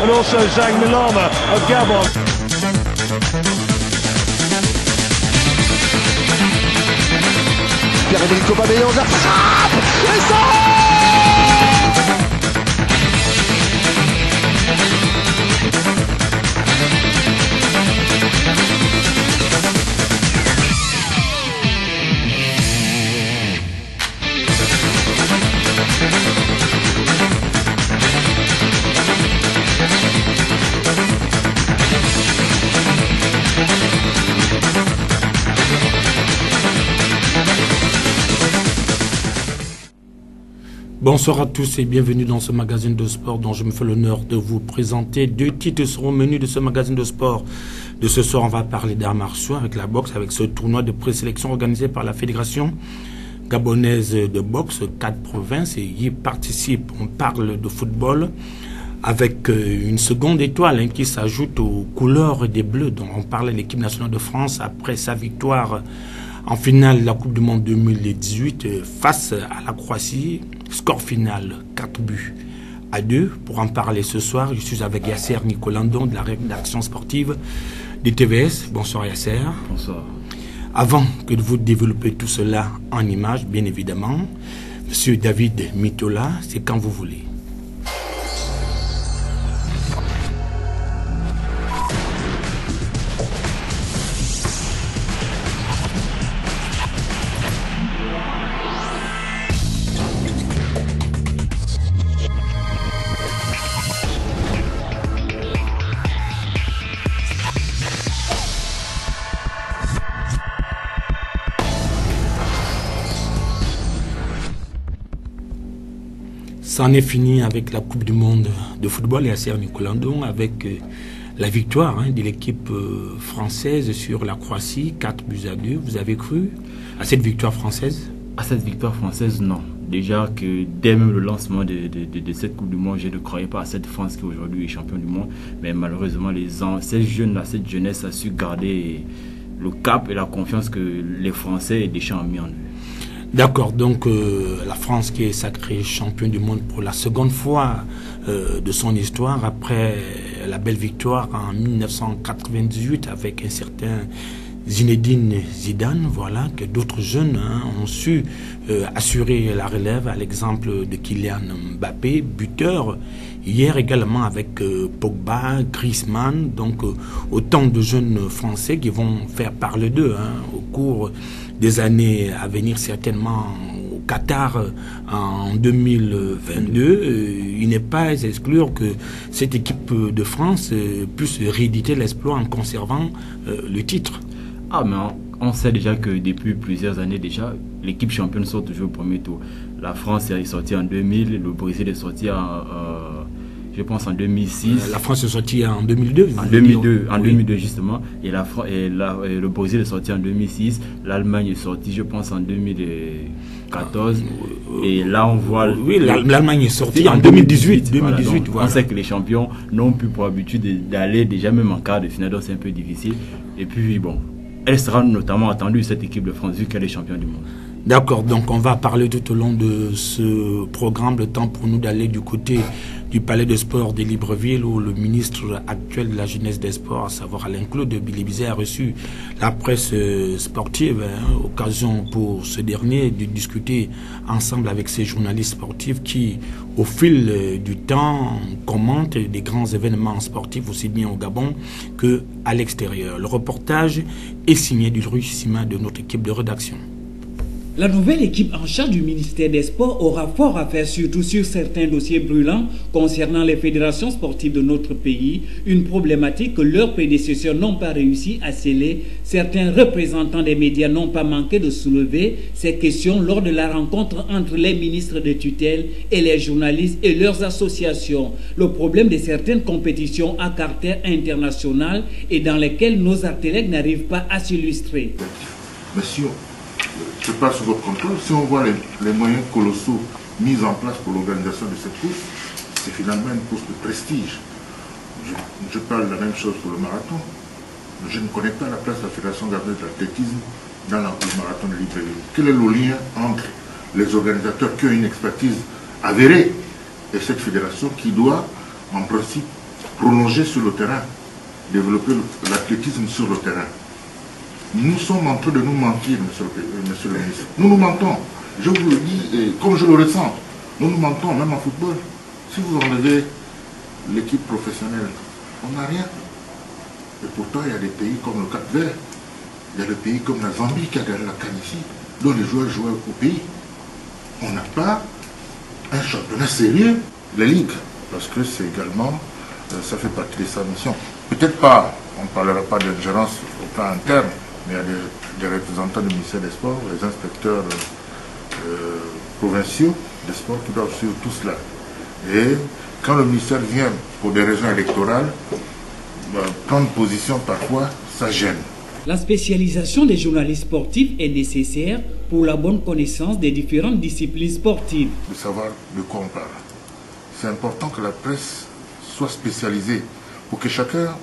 and also Zhang Milama of Gabon. Pierre-Emerick Aubameyang, la frappe et ça. Bonsoir à tous et bienvenue dans ce magazine de sport dont je me fais l'honneur de vous présenter. Deux titres seront au menu de ce magazine de sport. De ce soir, on va parler d'arts martiaux avec la boxe, avec ce tournoi de présélection organisé par la Fédération gabonaise de boxe, 4 provinces, et y participent. On parle de football avec une seconde étoile qui s'ajoute aux couleurs des Bleus dont on parlait l'équipe nationale de France après sa victoire en finale de la Coupe du Monde 2018 face à la Croatie. Score final 4-2. Pour en parler ce soir, je suis avec Yasser Nicolandon de la rédaction sportive du TVS. Bonsoir Yasser. Bonsoir. Avant que de vous développer tout cela en images, bien évidemment, Monsieur David Mitola, c'est quand vous voulez. C'en est fini avec la Coupe du Monde de football et Yasser Nicolandon avec la victoire de l'équipe française sur la Croatie, 4-2. Vous avez cru à cette victoire française? À cette victoire française, non. Déjà que dès même le lancement de cette Coupe du Monde, je ne croyais pas à cette France qui aujourd'hui est champion du monde. Mais malheureusement, cette jeunesse a su garder le cap et la confiance que les Français et Deschamps ont mis en eux. D'accord, donc la France qui est sacrée championne du monde pour la seconde fois de son histoire après la belle victoire en 1998 avec un certain Zinedine Zidane, voilà, que d'autres jeunes ont su assurer la relève à l'exemple de Kylian Mbappé, buteur, hier également avec Pogba, Griezmann, donc autant de jeunes Français qui vont faire parler d'eux au cours des années à venir, certainement au Qatar en 2022. Il n'est pas à exclure que cette équipe de France puisse rééditer l'exploit en conservant le titre. Ah, mais on sait déjà que depuis plusieurs années déjà, l'équipe championne sort toujours au premier tour. La France est sortie en 2000, le Brésil est sorti je pense en 2006. La France est sortie en 2002. En 2002 justement. Et le Brésil est sorti en 2006. L'Allemagne est sortie, je pense, en 2014. Et là, on voit... Oui, l'Allemagne est sortie en 2018. Voilà. Voilà. On sait que les champions n'ont plus pour habitude d'aller déjà même en quart de finale, donc c'est un peu difficile. Et puis, bon, elle sera notamment attendue, cette équipe de France, vu qu'elle est championne du monde. D'accord, donc on va parler tout au long de ce programme, le temps pour nous d'aller du côté du Palais de Sport de Libreville où le ministre actuel de la Jeunesse des Sports, à savoir Alain-Claude Billy-Bizet, a reçu la presse sportive, occasion pour ce dernier de discuter ensemble avec ces journalistes sportifs qui, au fil du temps, commentent des grands événements sportifs aussi bien au Gabon qu'à l'extérieur. Le reportage est signé du rugissement de notre équipe de rédaction. La nouvelle équipe en charge du ministère des Sports aura fort à faire, surtout sur certains dossiers brûlants concernant les fédérations sportives de notre pays, une problématique que leurs prédécesseurs n'ont pas réussi à sceller. Certains représentants des médias n'ont pas manqué de soulever ces questions lors de la rencontre entre les ministres de tutelle et les journalistes et leurs associations. Le problème de certaines compétitions à caractère international et dans lesquelles nos athlètes n'arrivent pas à s'illustrer. Monsieur, je passe sous votre contrôle. Si on voit les moyens colossaux mis en place pour l'organisation de cette course, c'est finalement une course de prestige. Je parle de la même chose pour le marathon. Je ne connais pas la place de la Fédération gabonaise d'athlétisme dans le marathon de Libreville. Quel est le lien entre les organisateurs qui ont une expertise avérée et cette fédération qui doit, en principe, prolonger sur le terrain, développer l'athlétisme sur le terrain. Nous sommes en train de nous mentir, monsieur le ministre. Nous nous mentons. Je vous le dis, et comme je le ressens, nous nous mentons, même en football. Si vous enlevez l'équipe professionnelle, on n'a rien. Et pourtant, il y a des pays comme le Cap-Vert, il y a des pays comme la Zambie qui a gagné la CAN ici, dont les joueurs jouaient au pays. On n'a pas un championnat sérieux, les ligues, parce que c'est également, ça fait partie de sa mission. Peut-être pas, on ne parlera pas d'ingérence au plan interne, mais il y a des représentants du ministère des Sports, les inspecteurs provinciaux des Sports qui doivent suivre tout cela. Et quand le ministère vient pour des raisons électorales, prendre position parfois, ça gêne. La spécialisation des journalistes sportifs est nécessaire pour la bonne connaissance des différentes disciplines sportives. De savoir de quoi on parle. C'est important que la presse soit spécialisée pour que chacun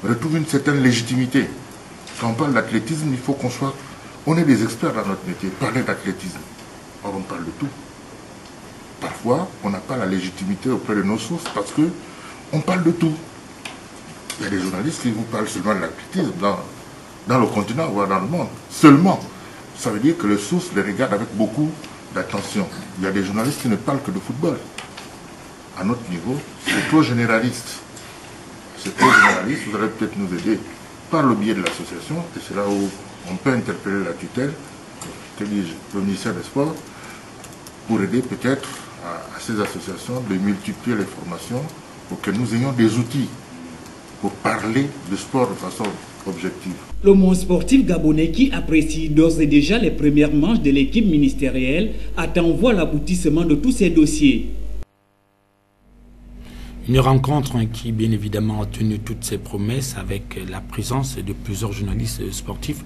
retrouve une certaine légitimité. Quand on parle d'athlétisme, il faut on est des experts dans notre métier, parler d'athlétisme. Or, on parle de tout. Parfois, on n'a pas la légitimité auprès de nos sources parce qu'on parle de tout. Il y a des journalistes qui vous parlent seulement de l'athlétisme dans le continent, voire dans le monde. Seulement. Ça veut dire que les sources les regardent avec beaucoup d'attention. Il y a des journalistes qui ne parlent que de football. À notre niveau, c'est trop généraliste. C'est trop généraliste. Vous allez peut-être nous aider par le biais de l'association, et c'est là où on peut interpeller la tutelle, le ministère des Sports, pour aider peut-être à ces associations de multiplier les formations pour que nous ayons des outils pour parler de sport de façon objective. Le monde sportif gabonais qui apprécie d'ores et déjà les premières manches de l'équipe ministérielle attend voir l'aboutissement de tous ces dossiers. Une rencontre qui, bien évidemment, a tenu toutes ses promesses avec la présence de plusieurs journalistes sportifs.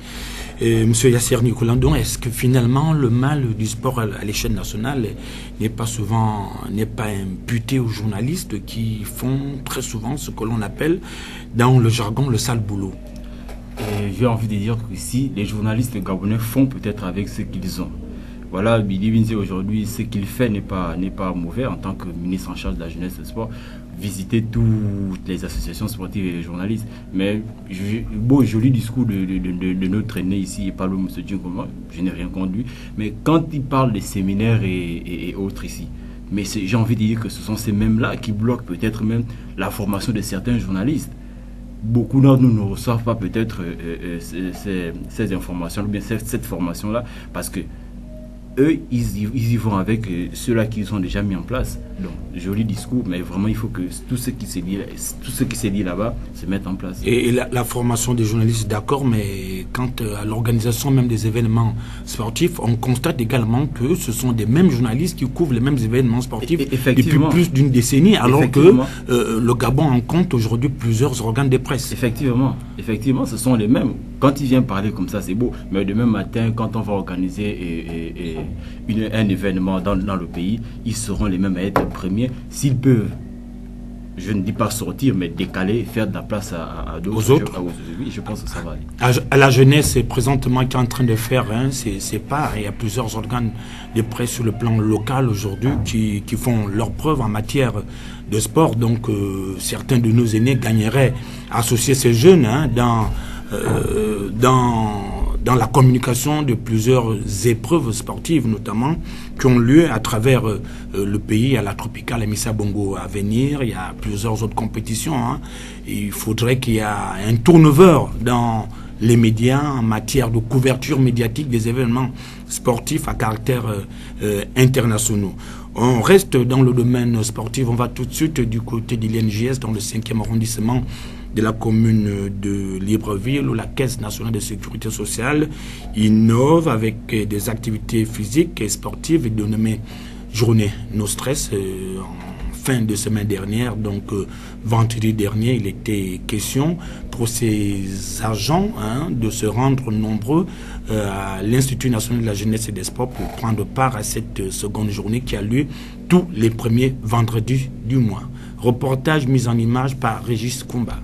Monsieur Yasser Nicolandon, est-ce que finalement le mal du sport à l'échelle nationale n'est pas imputé aux journalistes qui font très souvent ce que l'on appelle dans le jargon le sale boulot? J'ai envie de dire que si les journalistes gabonais font peut-être avec ce qu'ils ont. Voilà, Billy Binze aujourd'hui, ce qu'il fait n'est pas mauvais en tant que ministre en charge de la jeunesse et du sport. Visiter toutes les associations sportives et les journalistes. Mais, beau joli discours de notre aîné ici, et Palo M. Djinkouma, je n'ai rien contre lui. Mais quand il parle des séminaires et autres ici, mais j'ai envie de dire que ce sont ces mêmes-là qui bloquent peut-être même la formation de certains journalistes. Beaucoup d'entre nous ne reçoivent pas peut-être ces informations, ou bien cette formation-là, parce que eux, ils y vont avec ceux-là qu'ils ont déjà mis en place. Donc, joli discours, mais vraiment, il faut que tout ce qui s'est dit là-bas se mette en place. Et la formation des journalistes, d'accord, mais quant à l'organisation même des événements sportifs, on constate également que ce sont des mêmes journalistes qui couvrent les mêmes événements sportifs depuis plus d'une décennie, alors que le Gabon en compte aujourd'hui plusieurs organes de presse. Effectivement, ce sont les mêmes. Quand ils viennent parler comme ça, c'est beau, mais demain matin, quand on va organiser un événement dans le pays, ils seront les mêmes à être premiers s'ils peuvent, je ne dis pas sortir, mais décaler, faire de la place à d'autres. Aux autres. Oui, je pense que ça va aller. À la jeunesse, présentement, qui est en train de faire, c'est pas. Il y a plusieurs organes de presse sur le plan local aujourd'hui qui font leur preuve en matière de sport. Donc, certains de nos aînés gagneraient à associer ces jeunes dans la communication de plusieurs épreuves sportives, notamment, qui ont lieu à travers le pays. Il y a la Tropicale Missa Bongo à venir, il y a plusieurs autres compétitions. Il faudrait qu'il y ait un turnover dans les médias en matière de couverture médiatique des événements sportifs à caractère internationaux. On reste dans le domaine sportif, on va tout de suite du côté de l'INJS, dans le 5e arrondissement de la commune de Libreville, où la Caisse nationale de sécurité sociale innove avec des activités physiques et sportives et dénommée Journée No Stress en fin de semaine dernière. Donc vendredi dernier, il était question pour ces agents de se rendre nombreux à l'Institut national de la jeunesse et des sports pour prendre part à cette seconde journée qui a lieu tous les premiers vendredis du mois. Reportage mis en image par Régis Kumba.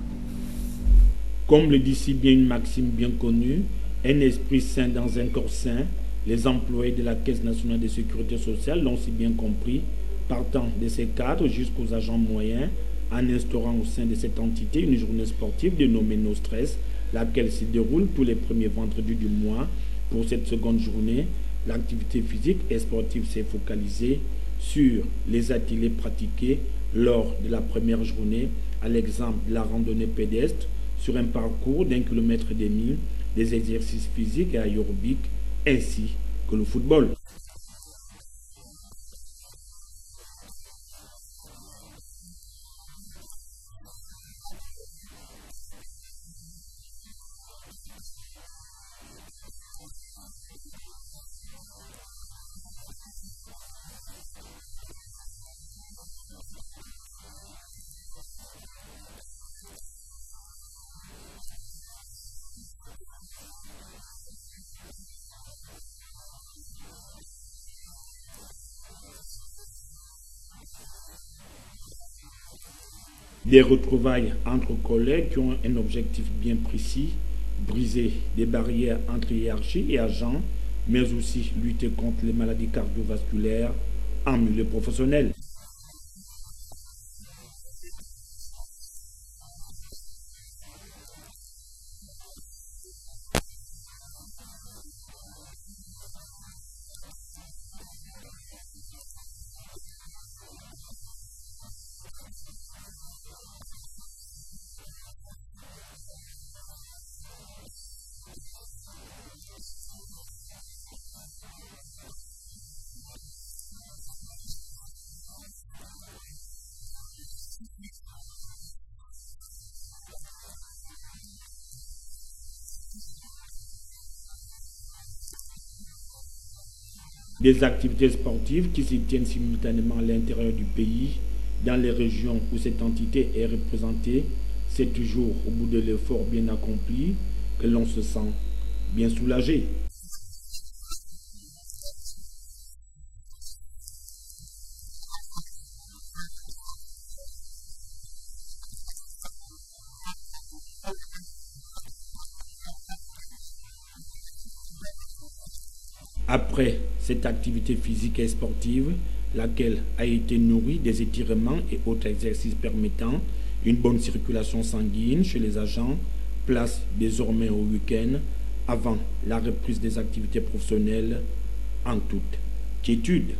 Comme le dit si bien une maxime bien connue, un esprit sain dans un corps sain, les employés de la Caisse nationale de sécurité sociale l'ont si bien compris, partant de ces cadres jusqu'aux agents moyens, en instaurant au sein de cette entité une journée sportive dénommée No Stress, laquelle se déroule tous les premiers vendredis du mois. Pour cette seconde journée, l'activité physique et sportive s'est focalisée sur les ateliers pratiqués lors de la première journée, à l'exemple de la randonnée pédestre sur un parcours d'1,5 km, des exercices physiques et aérobiques, ainsi que le football. Des retrouvailles entre collègues qui ont un objectif bien précis, briser des barrières entre hiérarchie et agents, mais aussi lutter contre les maladies cardiovasculaires en milieu professionnel. Des activités sportives qui se tiennent simultanément à l'intérieur du pays, dans les régions où cette entité est représentée. C'est toujours au bout de l'effort bien accompli que l'on se sent bien soulagé. Après cette activité physique et sportive, laquelle a été nourrie des étirements et autres exercices permettant une bonne circulation sanguine chez les agents, place désormais au week-end avant la reprise des activités professionnelles en toute quiétude.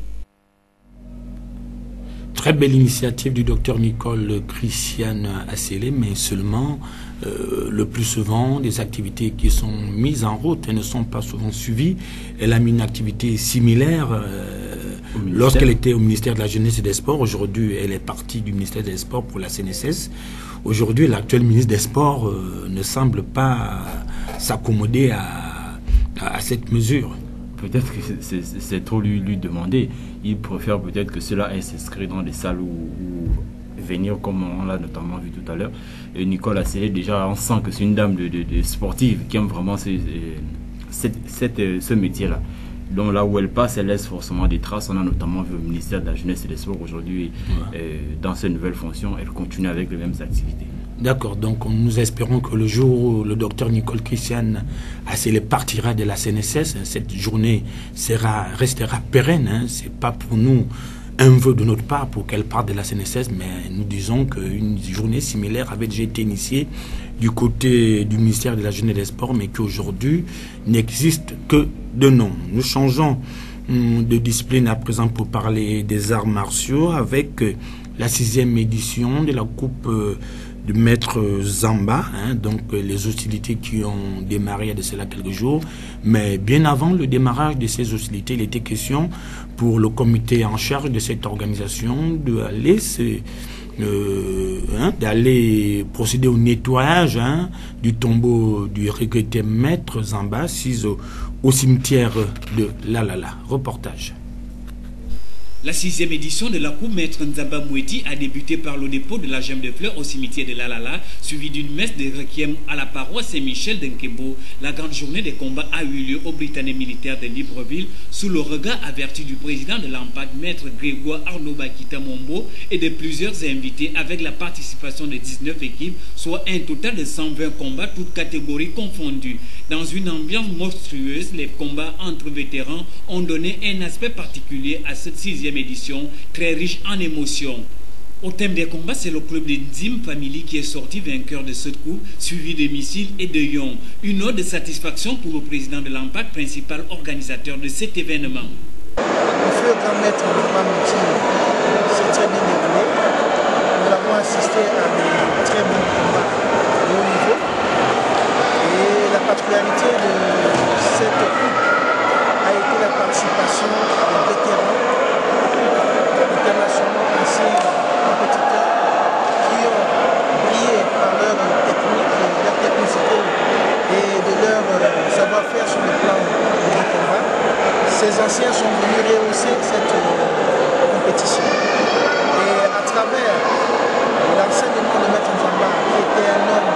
Très belle initiative du docteur Nicole Christiane Asselé, mais seulement le plus souvent des activités qui sont mises en route et ne sont pas souvent suivies. Elle a mis une activité similaire lorsqu'elle était au ministère de la Jeunesse et des Sports. Aujourd'hui, elle est partie du ministère des Sports pour la CNSS. Aujourd'hui, l'actuel ministre des Sports ne semble pas s'accommoder à cette mesure. Peut-être que c'est trop lui demander. Il préfère peut-être que cela aille s'inscrire dans des salles ou venir, comme on l'a notamment vu tout à l'heure. Nicole Asselé, déjà, on sent que c'est une dame de sportive qui aime vraiment ce métier-là. Donc là où elle passe, elle laisse forcément des traces. On a notamment vu au ministère de la Jeunesse et des Sports aujourd'hui, dans ses nouvelles fonctions, elle continue avec les mêmes activités. D'accord, donc nous espérons que le jour où le docteur Nicole Christiane Asselé partira de la CNSS, cette journée restera pérenne. Ce n'est pas pour nous un vœu de notre part pour qu'elle parte de la CNSS, mais nous disons qu'une journée similaire avait déjà été initiée du côté du ministère de la Jeunesse et des Sports, mais qu'aujourd'hui n'existe que de nom. Nous changeons de discipline à présent pour parler des arts martiaux avec la 6e édition de la Coupe de Maître Zamba, donc les hostilités qui ont démarré il y a de cela quelques jours. Mais bien avant le démarrage de ces hostilités, il était question pour le comité en charge de cette organisation d'aller procéder au nettoyage du tombeau du regretté Maître Zamba, assis au cimetière de Lalala. Reportage. La 6e édition de la Coupe Maître Nzamba Moueti a débuté par le dépôt de la gemme de fleurs au cimetière de Lalala, suivi d'une messe de requiem à la paroisse Saint-Michel d'Nkebo. La grande journée des combats a eu lieu au Britannique militaire de Libreville, sous le regard averti du président de l'AMPAD, Maître Grégoire Arnaud Bakita Mombo, et de plusieurs invités, avec la participation de 19 équipes, soit un total de 120 combats, toutes catégories confondues. Dans une ambiance monstrueuse, les combats entre vétérans ont donné un aspect particulier à cette 6e édition, très riche en émotions. Au thème des combats, c'est le club de Nzim Family qui est sorti vainqueur de cette coupe, suivi de Missile et de Yon. Une note de satisfaction pour le président de l'Impact, principal organisateur de cet événement. Le feu grand maître de Mamouti s'est très bien déroulé. Nous avons assisté à des très bons combats de haut niveau. Et la particularité de cette coupe a été la participation des vétérans internationaux ainsi compétiteurs qui ont brillé par leur technique, leur technicité et de leur savoir-faire sur le plan du combat. Ces anciens sont venus rehausser cette compétition. Et à travers l'enseignement de Maître Nzamba, qui était un homme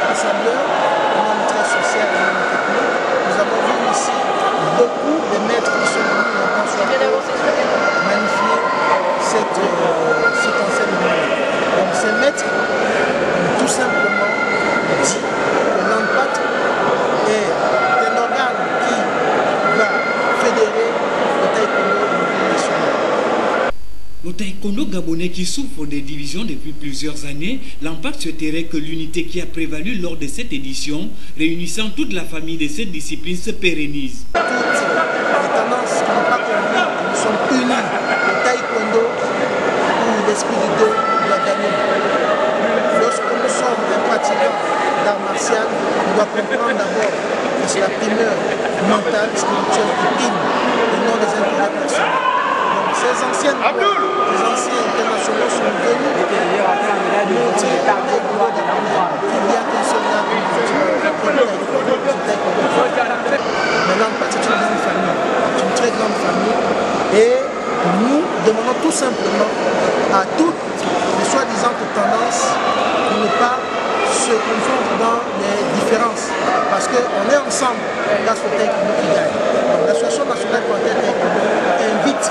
rassembleur, un homme très social, un homme technique, nous avons vu ici beaucoup de maîtres qui sont venus magnifier cet enseignement. Donc ces maîtres ont tout simplement dit que l'Impact est un organe qui va fédérer le taekwondo au niveau national. Le taekwondo gabonais qui souffre des divisions depuis plusieurs années, l'Impact souhaiterait que l'unité qui a prévalu lors de cette édition, réunissant toute la famille de cette discipline, se pérennise. Toutes les tendances qui n'ont pas compris, nous sommes unis. Le taekwondo ou l'esprit du dos doit gagner. Lorsque nous sommes un pratiquant d'art martial, on doit comprendre d'abord que c'est la primeur mentale, spirituelle qui prime et non les intérêts personnels. Donc ces anciens internationaux sont venus montrer par des gros d'abonnés qu'il n'y a qu'un seul art qui mais l'Impact c'est une grande famille, c'est une très grande famille et nous demandons tout simplement à toutes les soi-disant tendances de ne pas se confondre dans les différences parce qu'on est ensemble grâce au taekwondo qui gagne. Donc l'association nationale pour le taekwondo invite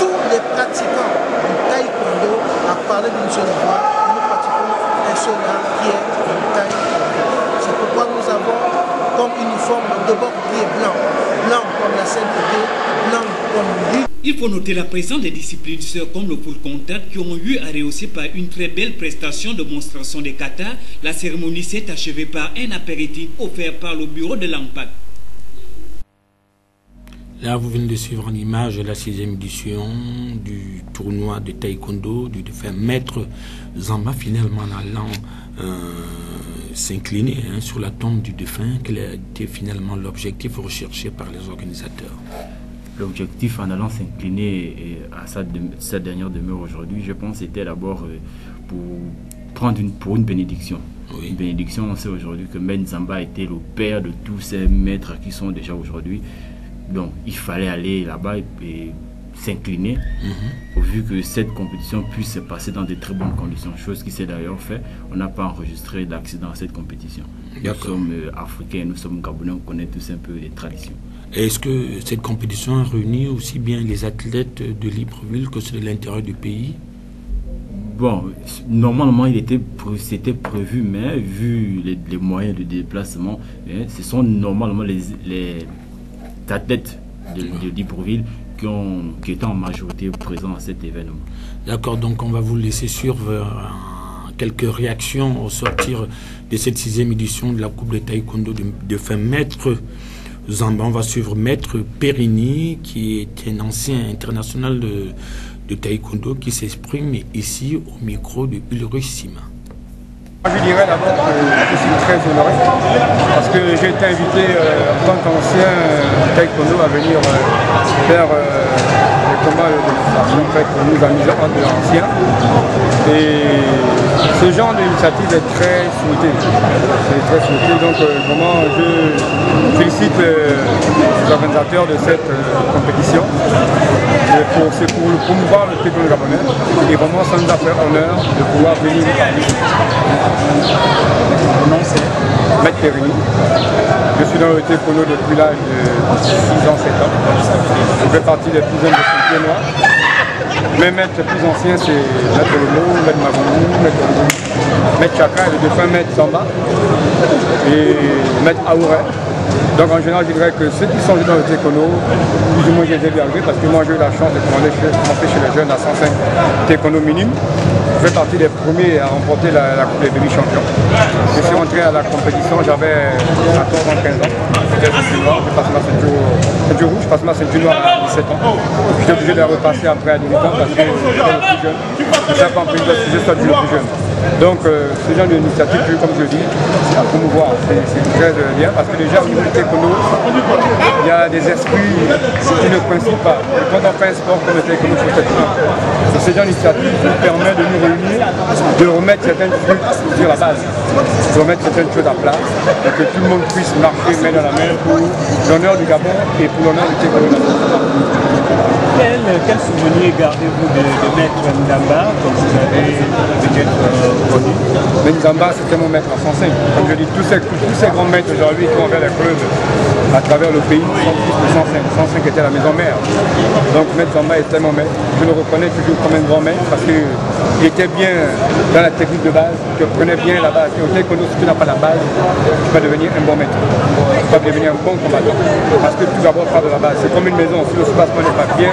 tous les pratiquants du taekwondo à parler d'une seule voix. Nous pratiquons un seul art qui est le taekwondo. C'est pourquoi nous avons comme uniforme de bord gris blanc, blanc comme la sainteté, blanc comme lui. Il faut noter la présence des disciplines sœurs comme le full contact qui ont eu à rehausser par une très belle prestation de démonstration des katas. La cérémonie s'est achevée par un apéritif offert par le bureau de l'Impact. Là, vous venez de suivre en image la 6e édition du tournoi de taekwondo du défunt Maître Nzamba, finalement allant s'incliner sur la tombe du défunt. Quel a été finalement l'objectif recherché par les organisateurs? L'objectif en allant s'incliner à sa dernière demeure aujourd'hui, je pense, était d'abord pour prendre une bénédiction. Oui. Une bénédiction, on sait aujourd'hui que Maître Nzamba était le père de tous ces maîtres qui sont déjà aujourd'hui. Donc il fallait aller là-bas et s'incliner, au vu que cette compétition puisse se passer dans de très bonnes conditions, chose qui s'est d'ailleurs fait. On n'a pas enregistré d'accident à cette compétition. Nous sommes africains, nous sommes gabonais, on connaît tous un peu les traditions. Est-ce que cette compétition a réuni aussi bien les athlètes de Libreville que ceux de l'intérieur du pays? Bon, normalement c'était prévu, mais vu les moyens de déplacement, ce sont normalement les athlètes de Libreville qui étaient en majorité présents à cet événement. D'accord, donc on va vous laisser suivre quelques réactions au sortir de cette 6e édition de la Coupe de Taekwondo de fin Maître Nzamba. On va suivre Maître Périni, qui est un ancien international de Taekwondo, qui s'exprime ici au micro de Ulrich Sima. Je dirais d'abord que je suis très honoré parce que j'ai été invité en tant qu'ancien taekwondo à venir faire les combats de démonstration que nous amusons entre anciens. Et ce genre d'initiative est très souhaité. C'est très souhaité. Donc vraiment je félicite les organisateurs de cette compétition. C'est pour promouvoir le taekwondo japonais. Et vraiment ça nous a fait honneur de pouvoir venir parmi. Mon nom c'est Maître Périni. Je suis dans le taekwondo depuis l'âge de 6 ans, 7 ans. Je fais partie des plus jeunes de ce noirs. Mes maîtres les plus anciens c'est Maître Lomo, Maître Magoumou, Maître Chaka et le défunt Maître Nzamba et Maître Aouret. Donc en général je dirais que ceux qui sont dans le taekwondo, plus ou moins j'ai été bien parce que moi j'ai eu la chance de commencer chez les jeunes à 105 taekwondo minimum. fait partie des premiers à remporter la Coupe des demi-champions. Je suis rentré à la compétition, j'avais 14 ans, 15 ans. J'étais ceinture noire, je passe ma ceinture rouge, je passe ma ceinture noire à 17 ans. J'étais obligé de la repasser après à 18 ans parce que j'étais le plus jeune. Je ne savais pas en plus de je suis le plus jeune. Donc ce genre d'initiative, comme je le dis, c'est à promouvoir. C'est très bien parce que déjà au niveau du taekwondo, il y a des esprits qui ne coïncident pas. Et quand on fait un sport comme le taekwondo professionnel, ce genre d'initiative nous permet de nous réunir, de remettre certaines trucs sur la base, de remettre certaines choses à plat, et que tout le monde puisse marcher main dans la main pour l'honneur du Gabon et pour l'honneur du taekwondo. Quel souvenir gardez-vous de Maître Nzamba, comme vous avez peut-être connu? Nzamba, c'était mon maître à 105. Comme je dis, tous ces grands maîtres aujourd'hui qui ont fait les clubs à travers le pays sont tous de 105. 105 était la maison mère. Donc Maître Nzamba était mon maître. Je le reconnais toujours comme un grand maître parce qu'il était bien dans la technique de base, il prenait bien la base. Et au taekwondo, si tu n'as pas la base, tu peux devenir un bon maître. Tu peux devenir un bon combattant. Parce que tout d'abord part de la base. C'est comme une maison. Si le soubassement n'est pas bien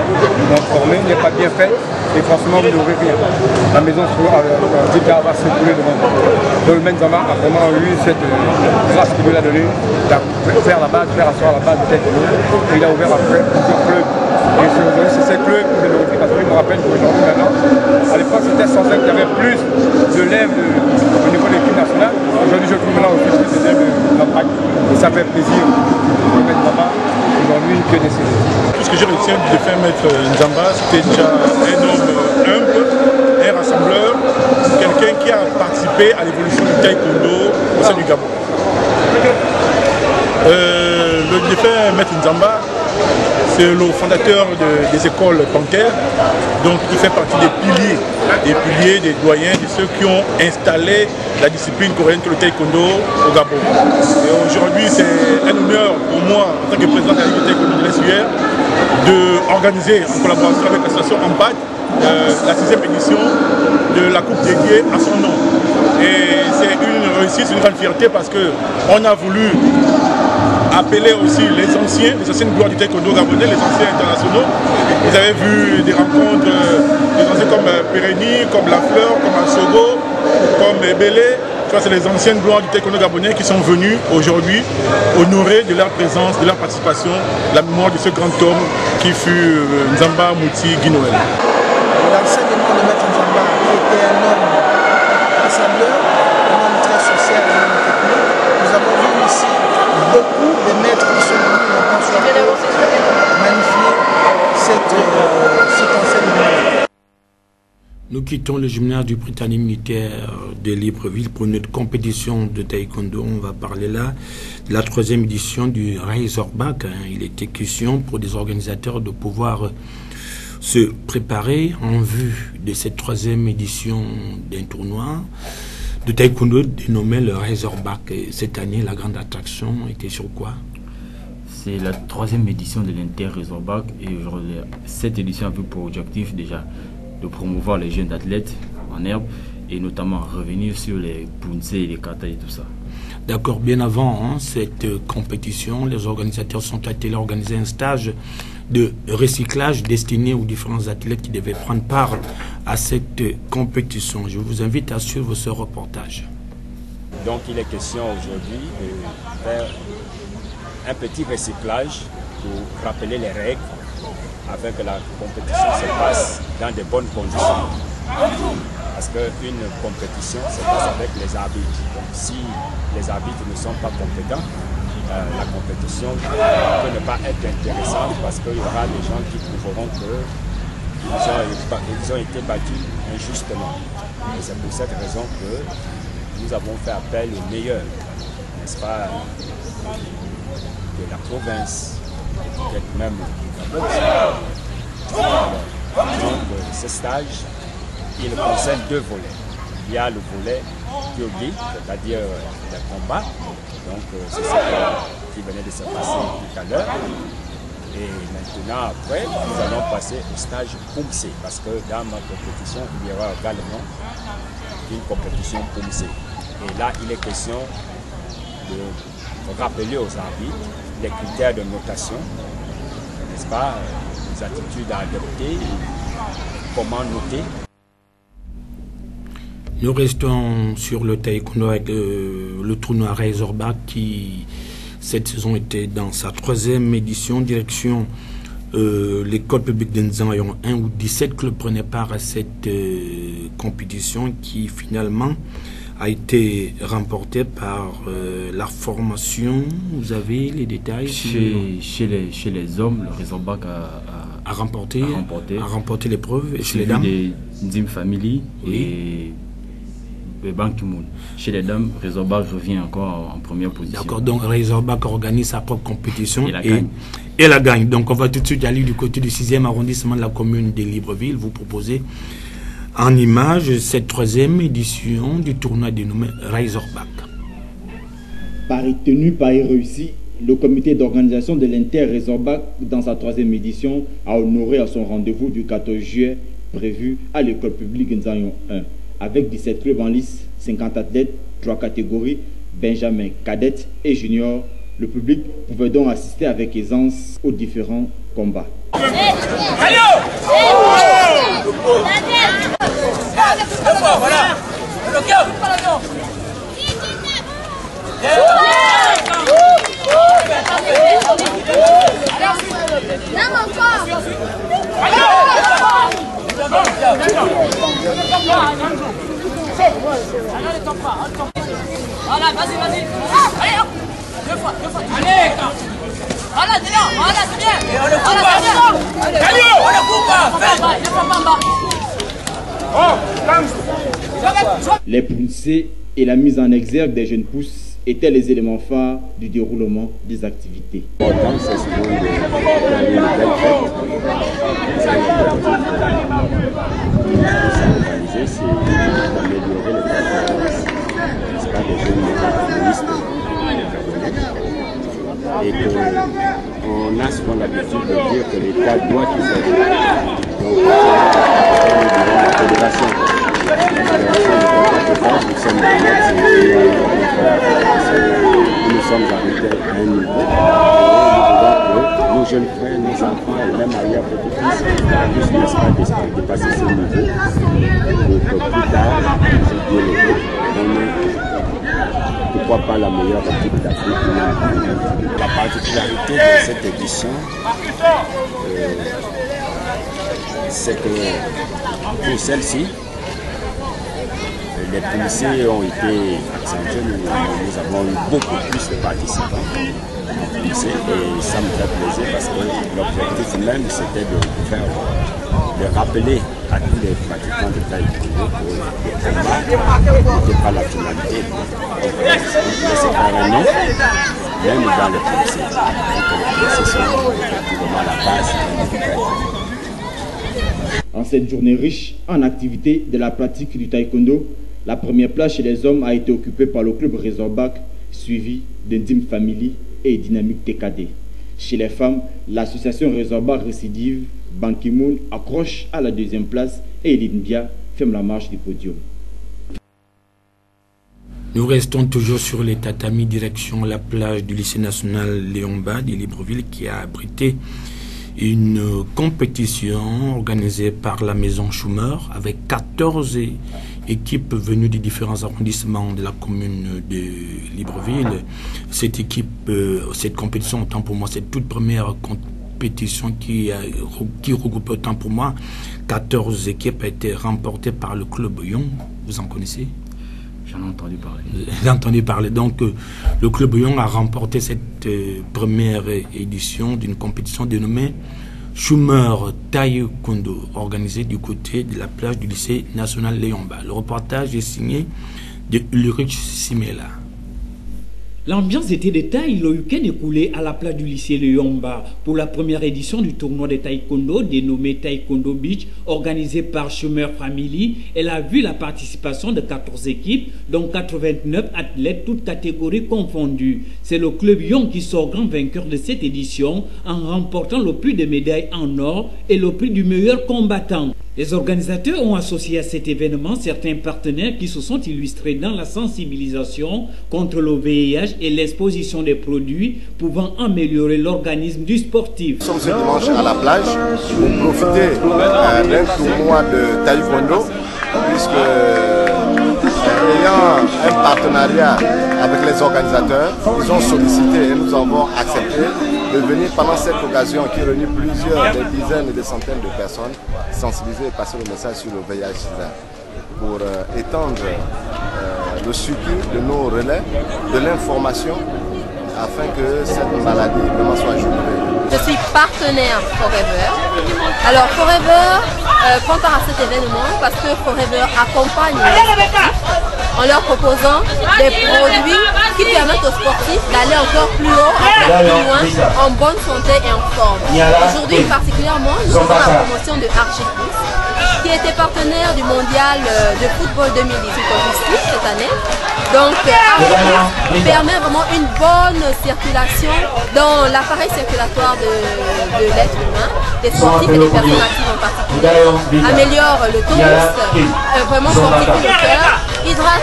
formé, n'est pas bien fait, et forcément vous n'aurez rien. La maison va s'écrouler devant vous. Donc Maître Nzamba a vraiment eu cette grâce qu'il nous a donnée, faire la base, faire asseoir la base du taekwondo. Et il a ouvert après plusieurs clubs. Et c'est ces clubs que je le redis parce que je me rappelle qu'aujourd'hui maintenant, à l'époque c'était 105 qu'il y avait plus de lèvres au niveau de l'équipe nationale. Aujourd'hui je trouve là aussi plus de lèvres de l'Impact. Et ça fait plaisir de Maître Nzamba aujourd'hui que décédé. Tout ce que j'ai réussi de faire Maître Nzamba, c'était déjà un homme humble, un rassembleur, quelqu'un qui a participé à l'évolution du taekwondo au sein du Gabon. Le défunt Maître Nzamba, c'est le fondateur des écoles Panthère, donc il fait partie des piliers, des doyens, de ceux qui ont installé la discipline coréenne que le taekwondo au Gabon. Et aujourd'hui, c'est un honneur pour moi, en tant que président de la Ligue de taekwondo de l'SUR, d'organiser en collaboration avec l'association AMPAD la 6e édition de la Coupe dédiée à son nom. Et c'est une réussite, c'est une grande fierté parce qu'on a voulu appeler aussi les anciennes gloires du taekwondo gabonais, les anciens internationaux. Vous avez vu des rencontres des anciens comme Péréni, comme Lafleur, comme Assogo, comme Ebele. C'est les anciennes gloires du taekwondo gabonais qui sont venus aujourd'hui honorer de leur présence, de leur participation, la mémoire de ce grand homme qui fut Nzamba Mouti Guinoël. L'enseignement de Maître Nzamba était un homme rassembleur, un homme très social, un homme technique. Nous avons vu ici beaucoup de maîtres qui sont venus magnifier cet enseignement. Nous quittons le gymnase du Britannique militaire de Libreville pour notre compétition de taekwondo. On va parler là de la 3e édition du Razorback. Il était question pour des organisateurs de pouvoir se préparer en vue de cette 3e édition d'un tournoi de taekwondo dénommé le Razorback. Cette année, la grande attraction était sur quoi? C'est la 3e édition de l'Inter-Razorback et cette édition a vu pour objectif déjà de promouvoir les jeunes athlètes en herbe et notamment revenir sur les pouncés et les katas et tout ça. D'accord, bien avant cette compétition, les organisateurs sont allés organiser un stage de recyclage destiné aux différents athlètes qui devaient prendre part à cette compétition. Je vous invite à suivre ce reportage. Donc il est question aujourd'hui de faire un petit recyclage pour rappeler les règles afin que la compétition se passe dans de bonnes conditions. Parce qu'une compétition se passe avec les arbitres. Donc si les arbitres ne sont pas compétents, la compétition peut ne pas être intéressante parce qu'il y aura des gens qui trouveront qu'ils ont été battus injustement. Et c'est pour cette raison que nous avons fait appel aux meilleurs, n'est-ce pas, de la province, peut-être même du Gabon. Donc ce stage, il concerne 2 volets. Il y a le volet yogi, c'est-à-dire le combat. Donc c'est ce qui venait de se passer tout à l'heure. Et maintenant, après, nous allons passer au stage Poumsé, parce que dans ma compétition, il y aura également une compétition Poumsé. Et là, il est question de rappeler aux arbitres les critères de notation, n'est-ce pas, les attitudes à adopter, comment noter. Nous restons sur le taekwondo avec le tournoi Razorback qui, cette saison, était dans sa 3e édition. Direction l'école publique d'Nzayon 1 où 17 clubs prenaient part à cette compétition qui finalement a été remportée par la formation. Vous avez les détails? Chez les hommes, le Razorback a remporté l'épreuve. Chez les dames, des Ndim Family et Ban Ki-moon. Chez les dames, Razorback revient encore en première position. D'accord, donc Razorback organise sa propre compétition et la gagne. Donc on va tout de suite aller du côté du 6e arrondissement de la commune de Libreville. Vous proposez en image cette 3e édition du tournoi dénommé Razorback. Pari tenu, pari réussi. Le comité d'organisation de l'Inter-Razorback, dans sa 3e édition, a honoré à son rendez-vous du 14 juillet prévu à l'école publique Nzayon 1. Avec 17 clubs en lice, 50 athlètes, 3 catégories, Benjamin, cadette et junior, le public pouvait donc assister avec aisance aux différents combats. Voilà, vas-y. Allez, hop. 2 fois. Allez, voilà, c'est bien. Voilà, c'est bien. Et on le coupe pas. Allez, on le coupe pas. Les poussées et la mise en exergue des jeunes pousses étaient les éléments phares du déroulement des activités. C'est souvent de une belle fête. C'est d'améliorer le performance des jeunes communistes et qu'on a souvent l'habitude de dire que l'État doit tout faire. Donc, la fédération nous sommes arrivés à un niveau où nos jeunes frères, nos enfants et même arrière-petits-fils puissent dépasser ce niveau pour que plus tard, pourquoi pas la meilleure équipe d'Afrique. La particularité de cette édition, c'est que pour celle-ci, les policiers ont été accentués. Nous avons eu beaucoup plus de participants en policiers et ça me fait plaisir parce que l'objectif même c'était de rappeler à tous les pratiquants de taekwondo que le combat n'était pas la finalité. On voulait se faire un nom, même dans les policiers. Donc les policiers sont effectivement la base du taekwondo. En cette journée riche en activités de la pratique du taekwondo, la première place chez les hommes a été occupée par le club Razorback, suivi d'Ndim Family et Dynamique TKD. Chez les femmes, l'association Razorback Récidive, Ban Ki-moon accroche à la 2e place et Elinbia ferme la marche du podium. Nous restons toujours sur les tatamis, direction la plage du lycée national Léon-Bas de Libreville qui a abrité une compétition organisée par la maison Schumer avec 14 équipes venues des différents arrondissements de la commune de Libreville. Cette compétition, autant pour moi, cette toute première compétition qui regroupe autant pour moi 14 équipes a été remportée par le club Young. Vous en connaissez? J'en ai entendu parler. J'ai entendu parler. Donc, le club Young a remporté cette première édition d'une compétition dénommée Schumer Taekwondo, organisée du côté de la plage du lycée national Léon-Bas. Le reportage est signé de Ulrich Simela. L'ambiance était de taille le week-end écoulé à la plage du lycée Léon-Bas pour la première édition du tournoi de taekwondo dénommé Taekwondo Beach organisé par Schumer Family. Elle a vu la participation de 14 équipes dont 89 athlètes toutes catégories confondues. C'est le club Young qui sort grand vainqueur de cette édition en remportant le prix de médaille en or et le prix du meilleur combattant. Les organisateurs ont associé à cet événement certains partenaires qui se sont illustrés dans la sensibilisation contre le VIH et l'exposition des produits pouvant améliorer l'organisme du sportif. Nous sommes ce dimanche à la plage pour profiter d'un tournoi de taekwondo puisque partenariat avec les organisateurs. Ils ont sollicité et nous avons accepté de venir pendant cette occasion qui réunit des dizaines et des centaines de personnes, sensibiliser et passer le message sur le VIH-Sida pour étendre le suivi de nos relais, de l'information, afin que cette maladie vraiment soit jugulerée. Je suis partenaire Forever. Alors Forever prend part à cet événement parce que Forever accompagne les sportifs en leur proposant des produits qui permettent aux sportifs d'aller encore plus haut, encore plus loin, en bonne santé et en forme. Aujourd'hui particulièrement, nous faisons la promotion de Archipus, qui était partenaire du mondial de football 2018 en Russie cette année. Donc Archipus permet vraiment une bonne circulation dans l'appareil circulatoire de l'être humain, des sportifs et des personnes actives en particulier, améliore le tonus, vraiment fortifie le cœur, hydrate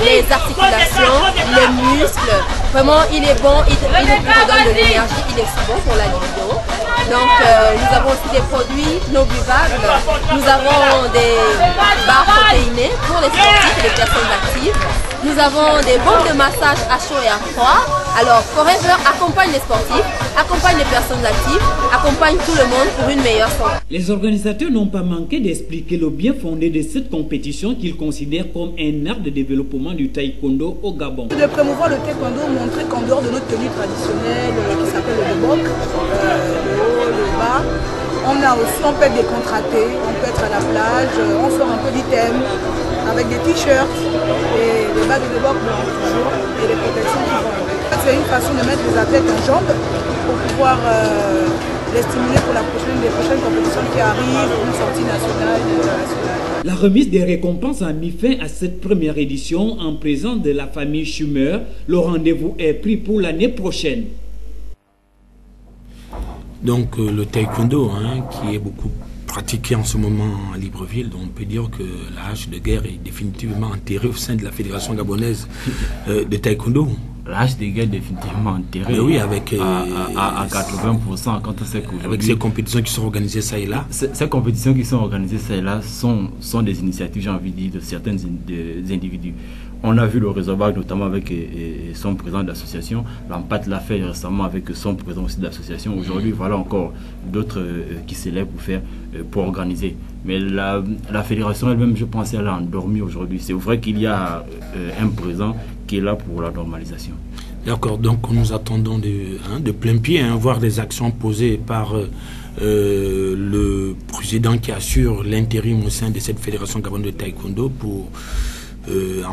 les articulations, les muscles. Vraiment, il est bon, il nous redonne de l'énergie, il est aussi bon pour la libido. Donc, nous avons aussi des produits non buvables. Nous avons des barres protéinées pour les sportifs et les personnes actives. Nous avons des bombes de massage à chaud et à froid. Alors, Forever accompagne les sportifs, accompagne les personnes actives, accompagne tout le monde pour une meilleure santé. Les organisateurs n'ont pas manqué d'expliquer le bien fondé de cette compétition qu'ils considèrent comme un art de développement du taekwondo au Gabon. De promouvoir le taekwondo, montrer qu'en dehors de notre tenue traditionnelle qui s'appelle le bok, le haut, le bas, on peut être décontracté, on peut être à la plage, on sort un peu d'item avec des t-shirts et les bas de bok blancs toujours et les protections qui vont avec. C'est une façon de mettre les athlètes en jambes pour pouvoir les stimuler pour les prochaines compétitions qui arrivent, une sortie nationale et internationale. La remise des récompenses a mis fin à cette première édition en présence de la famille Schumer. Le rendez-vous est pris pour l'année prochaine. Donc le taekwondo, qui est beaucoup pratiqué en ce moment à Libreville, donc on peut dire que la hache de guerre est définitivement enterrée au sein de la Fédération gabonaise de taekwondo. La hache de guerre est définitivement enterrée. Mais oui, avec à 80%, quand on sait qu'aujourd'hui, avec ces compétitions qui sont organisées ça et là. Ces compétitions qui sont organisées ça et là sont des initiatives, j'ai envie de dire, de certains des individus. On a vu le Réservoir notamment avec son président d'association. L'Ampat l'a fait récemment avec son président aussi d'association. Aujourd'hui, voilà encore d'autres qui s'élèvent pour organiser. Mais la fédération elle-même, je pense, elle a endormi aujourd'hui. C'est vrai qu'il y a un présent qui est là pour la normalisation. D'accord, donc nous attendons de plein pied voir des actions posées par le président qui assure l'intérim au sein de cette fédération gabonaise de taekwondo pour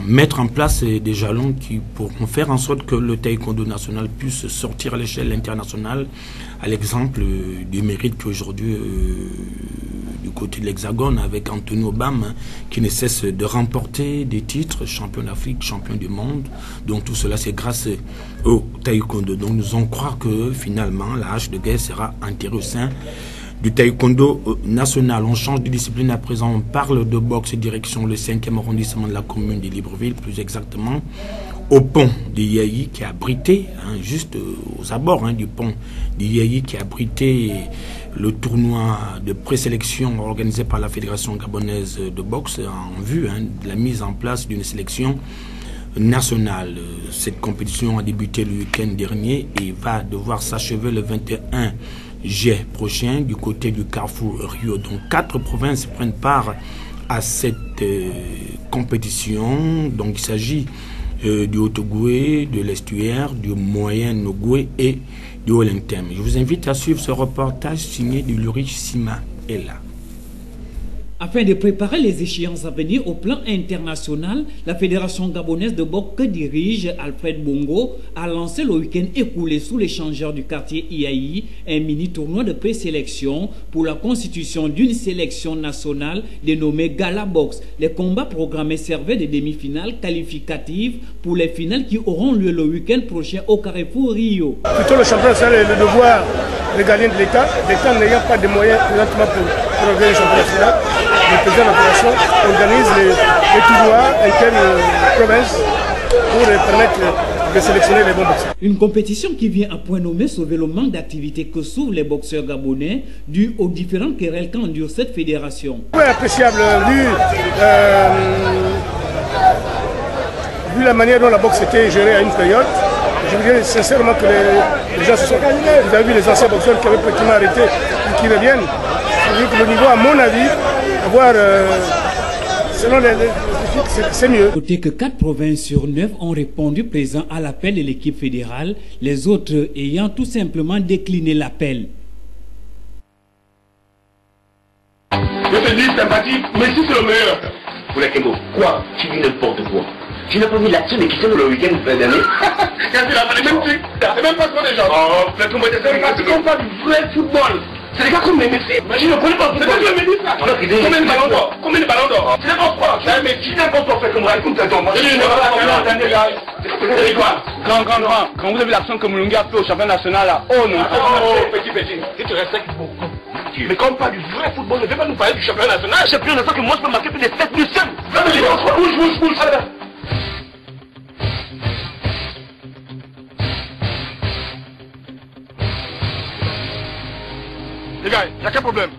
mettre en place des jalons qui pourront faire en sorte que le taekwondo national puisse sortir à l'échelle internationale, à l'exemple du mérite qu'aujourd'hui du côté de l'Hexagone avec Anthony Obama qui ne cesse de remporter des titres, champion d'Afrique, champion du monde. Donc tout cela c'est grâce au taekwondo. Donc nous allons croire que finalement la hache de guerre sera enterrée au sein du taekwondo national. On change de discipline à présent, on parle de boxe direction le 5e arrondissement de la commune de Libreville, plus exactement au pont de Yayi qui a abrité, juste aux abords du pont de Yayi qui a abrité le tournoi de présélection organisé par la Fédération gabonaise de boxe en vue de la mise en place d'une sélection nationale. Cette compétition a débuté le week-end dernier et va devoir s'achever le 21 juillet prochain du côté du Carrefour Rio. Donc 4 provinces prennent part à cette compétition. Donc il s'agit du Haut-Ogooué, de l'Estuaire, du Moyen-Ogooué et du Wellington. Je vous invite à suivre ce reportage signé de Lurich Sima Ella. Afin de préparer les échéances à venir au plan international, la Fédération gabonaise de boxe que dirige Alfred Bongo a lancé le week-end écoulé sous l'échangeur du quartier Iayi un mini-tournoi de présélection pour la constitution d'une sélection nationale dénommée Gala Box. Les combats programmés servaient de demi-finales qualificatives pour les finales qui auront lieu le week-end prochain au Carrefour Rio. Plutôt le championnat, c'est le devoir régalien de l'État. L'État n'ayant pas de moyens présentement pour organiser le championnat national. Le président de la fédération organise les tournois inter-provinces pour permettre de sélectionner les bons boxeurs. Une compétition qui vient à point nommé sauver le manque d'activité que souffrent les boxeurs gabonais dû aux différents querelles qu'endure cette fédération. Oui, appréciable vu vu la manière dont la boxe était gérée à une période, je vous dirais sincèrement que les gens se sont... Vous avez vu les anciens boxeurs qui avaient pratiquement arrêté et qui reviennent. C'est-à-dire que le niveau, à mon avis, avoir... selon les c'est mieux. Côté que 4 provinces sur 9 ont répondu présent à l'appel de l'équipe fédérale, les autres ayant tout simplement décliné l'appel. Je te dis sympathique, mais si c'est le meilleur. Pour les Kengo, quoi? Tu dis n'importe quoi. Tu n'as pas vu l'action de Cristiano le week-end dernier? Quand il a fait les mêmes trucs, c'est même pas toi déjà. Oh, mais comment c'est ça? C'est comme pas du vrai football. C'est des gars comme Messi. Je ne connais pas. C'est pas comme Messi ça. Combien de ballons d'or? Combien de ballons d'or? C'est n'importe quoi. Mais tu n'importe quoi fait comme ça. Écoute, attends, moi je ne sais pas. Attendez là. C'est quoi? Grand. Quand vous avez l'action que Moulunga a fait au championnat national là. Oh non. Oh, petit. Je te respecte beaucoup. Mais comme pas du vrai football, ne vais pas nous parler du championnat national. Le championnat national que moi je peux marquer plus de 7 000 seul. Bouge. Les gars, il n'y a qu'un problème.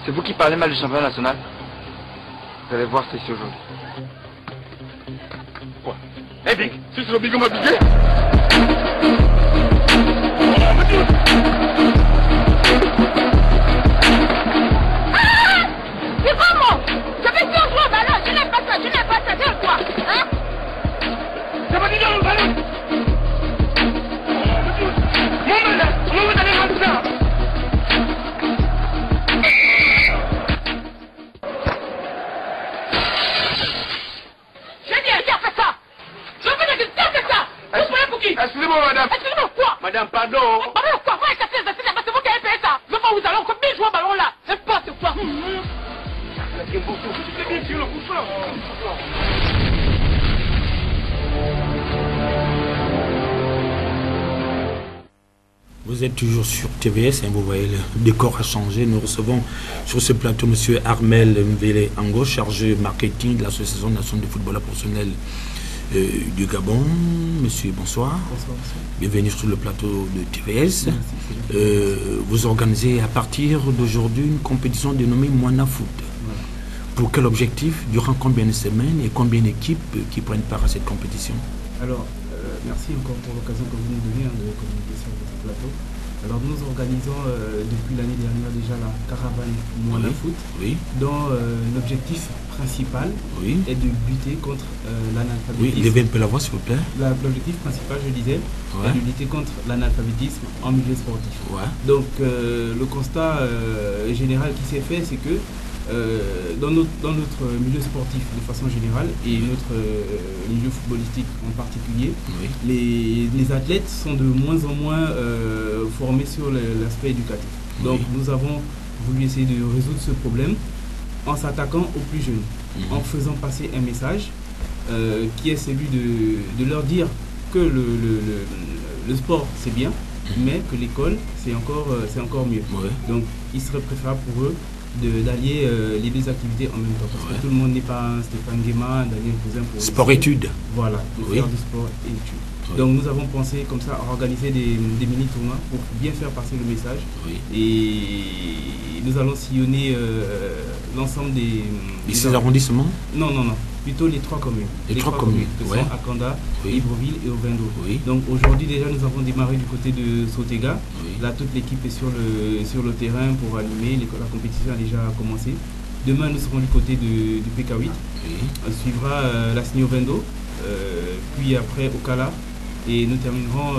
C'est vous qui parlez mal du championnat national. Vous allez voir c'est ici aujourd'hui. Quoi? Eh Big, si c'est le Big, on m'a piqué. C'est comment? J'avais dit on joue au ballon, je n'aime pas ça, c'est quoi? Hein? Ça va dire dans le ballon. Vous allez rentrer là. J'ai dit, qui a fait ça? Je veux dire, qui a fait ça? Vous prenez pour qui? Excusez-moi madame. Excusez-moi quoi? Madame, pardon. Pardon quoi? Vous êtes cassé, c'est vous qui avez fait ça. Je veux pas vous allons combien jouer au ballon là? N'importe quoi. Tu sais bien sur le coup franc. Vous êtes toujours sur TVS, vous voyez le décor a changé. Nous recevons sur ce plateau M. Armel Mvele Ango, chargé marketing de l'Association nationale de footballeurs professionnels du Gabon. Monsieur, bonsoir. Bonsoir. Bienvenue sur le plateau de TVS. Vous organisez à partir d'aujourd'hui une compétition dénommée Moana Foot. Voilà. Pour quel objectif? Durant combien de semaines et combien d'équipes qui prennent part à cette compétition? Alors, merci encore pour l'occasion que vous nous donnez de communiquer sur votre plateau. Alors nous organisons depuis l'année dernière déjà la caravane Moana Foot, dont l'objectif principal est de lutter contre l'analphabétisme. Oui, levez un peu la voix s'il vous plaît. L'objectif principal, je disais, est de lutter contre l'analphabétisme en milieu sportif. Donc le constat général qui s'est fait, c'est que dans notre milieu sportif de façon générale et notre milieu footballistique en particulier, les athlètes sont de moins en moins formés sur l'aspect éducatif. Donc nous avons voulu essayer de résoudre ce problème en s'attaquant aux plus jeunes, en faisant passer un message qui est celui de leur dire que le sport c'est bien, mais que l'école c'est encore mieux. Donc il serait préférable pour eux d'allier les deux activités en même temps, parce que tout le monde n'est pas Stéphane Guéma, Daniel Cousin pour sport-études. Voilà, faire du sport et études. Donc nous avons pensé comme ça à organiser des mini-tournois pour bien faire passer le message. Et nous allons sillonner l'ensemble des 6 arrondissements. Non, plutôt les 3 communes. Les 3 communes, qui sont Akanda, Libreville et Ovendo. Donc aujourd'hui déjà nous avons démarré du côté de Sotega. Là toute l'équipe est sur le terrain pour animer, la compétition a déjà commencé. Demain nous serons du côté du PK8. On suivra la SNI Ovendo, puis après Okala et nous terminerons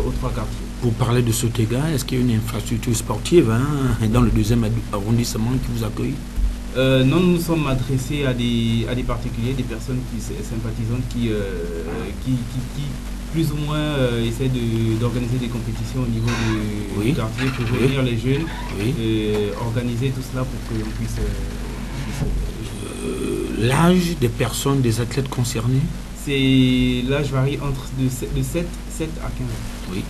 aux 3 quartiers. Pour parler de Sotega, est-ce qu'il y a une infrastructure sportive dans le 2e arrondissement qui vous accueille? Non, nous nous sommes adressés à des particuliers, des personnes sympathisantes qui plus ou moins essaient d'organiser des compétitions au niveau du quartier pour réunir les jeunes, organiser tout cela pour que l'on puisse... L'âge des personnes, des athlètes concernés? L'âge varie entre de 7 à 15 ans.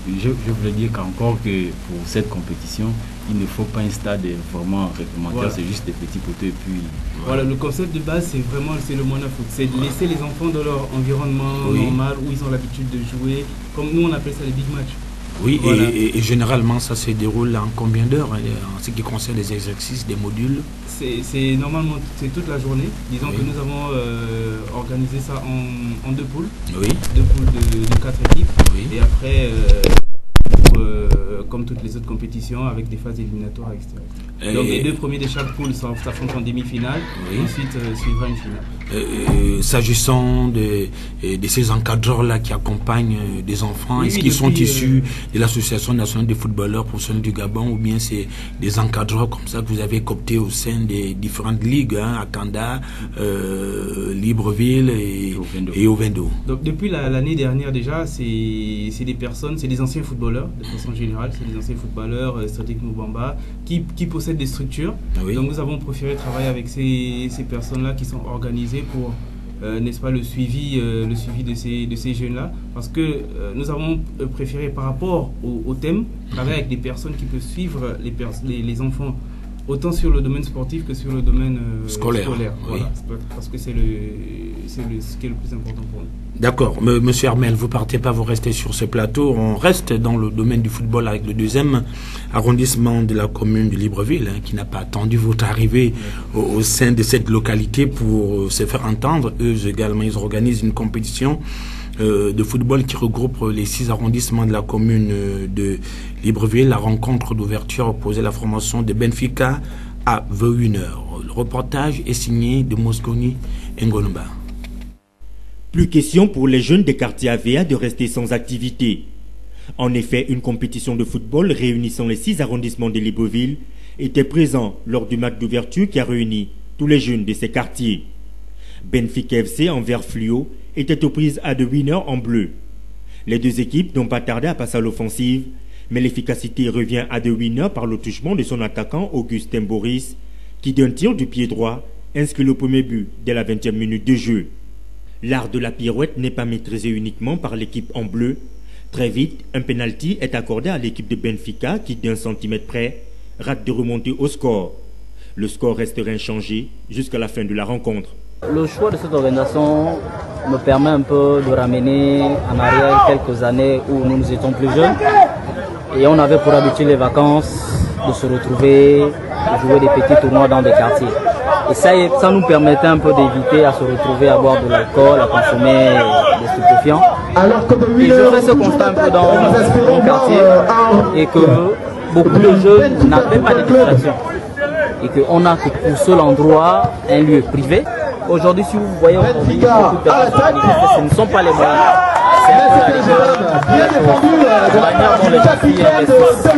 Je voulais dire qu'encore que pour cette compétition, il ne faut pas un stade vraiment réglementaire, c'est juste des petits poteaux et puis... Voilà, le concept de base, c'est le Moana Foot. C'est de laisser les enfants dans leur environnement normal, où ils ont l'habitude de jouer. Comme nous, on appelle ça les big matchs. Oui, voilà. et généralement ça se déroule en combien d'heures en ce qui concerne les exercices, des modules? C'est normalement c'est toute la journée. Disons que nous avons organisé ça en deux poules. Oui. Deux poules de 4 équipes. Oui. Et après, comme toutes les autres compétitions, avec des phases éliminatoires, etc. Donc les 2 premiers de chaque poule s'affrontent en demi-finale. Oui. Ensuite suivra une finale. S'agissant de ces encadreurs-là qui accompagnent des enfants, oui, est-ce qu'ils sont issus de l'Association nationale des footballeurs professionnels du Gabon, ou bien c'est des encadreurs comme ça que vous avez cooptés au sein des différentes ligues, Akanda, Libreville et Ovendo? Donc depuis l'année dernière déjà, c'est des personnes, c'est des anciens footballeurs de façon générale, c'est des anciens footballeurs, Stratégique Moubamba, qui possèdent des structures. Oui. Donc nous avons préféré travailler avec ces personnes-là qui sont organisées pour, n'est-ce pas, le suivi de ces jeunes-là, parce que nous avons préféré par rapport au thème, travailler avec des personnes qui peuvent suivre les enfants autant sur le domaine sportif que sur le domaine scolaire. Voilà. Oui. Parce que c'est ce qui est le plus important pour nous. D'accord. Monsieur Armel, vous partez pas, vous restez sur ce plateau. On reste dans le domaine du football avec le 2e arrondissement de la commune de Libreville, qui n'a pas attendu votre arrivée au sein de cette localité pour se faire entendre. Eux également, ils organisent une compétition de football qui regroupe les 6 arrondissements de la commune de Libreville. La rencontre d'ouverture opposait la formation de Benfica à 21h. Le reportage est signé de Mosconi Ngolomba. Plus question pour les jeunes des quartiers AVA de rester sans activité. En effet, une compétition de football réunissant les 6 arrondissements de Libreville était présente lors du match d'ouverture qui a réuni tous les jeunes de ces quartiers. Benfica FC en vert fluo était aux prises à de winners en bleu. Les 2 équipes n'ont pas tardé à passer à l'offensive, mais l'efficacité revient à de winners par le touchement de son attaquant Augustin Boris, qui d'un tir du pied droit inscrit le premier but dès la 20e minute de jeu. L'art de la pirouette n'est pas maîtrisé uniquement par l'équipe en bleu. Très vite, un penalty est accordé à l'équipe de Benfica qui, d'1 centimètre près, rate de remonter au score. Le score restera inchangé jusqu'à la fin de la rencontre. Le choix de cette organisation me permet un peu de ramener en arrière quelques années où nous étions plus jeunes et on avait pour habitude les vacances de se retrouver, de jouer des petits tournois dans des quartiers. Et ça nous permettait un peu d'éviter à se retrouver à boire de l'alcool, à consommer des stupéfiants. Et je fais ce constat un peu dans mon quartier et que beaucoup de jeunes n'avaient pas de distraction. Et qu'on a que pour seul endroit un lieu privé. Aujourd'hui, si vous voyez aujourd'hui, beaucoup de personnes ce ne sont pas les moyens. C'est un peu la manière dont les quartiers investissent.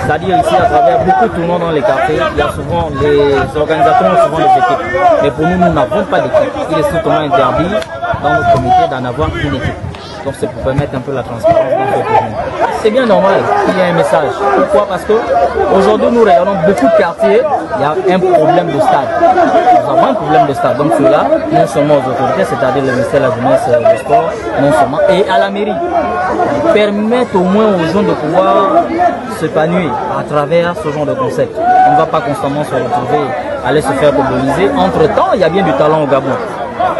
C'est-à-dire ici, à travers beaucoup de tournois dans les quartiers, il y a souvent les organisateurs ont souvent des équipes. Mais pour nous, nous n'avons pas d'équipe. Il est strictement interdit dans notre comité d'en avoir une équipe. Donc c'est pour permettre un peu la transparence dans ce tournoi. C'est bien normal qu'il y ait un message. Pourquoi? Parce qu'aujourd'hui, nous regardons beaucoup de quartiers, il y a un problème de stade. Nous avons un problème de stade. Donc cela, non seulement aux autorités, c'est-à-dire le ministère de la Jeunesse et du Sport, non seulement, et à la mairie, permettre au moins aux jeunes de pouvoir s'épanouir à travers ce genre de concept. On ne va pas constamment se retrouver, aller se faire mobiliser. Entre-temps, il y a bien du talent au Gabon.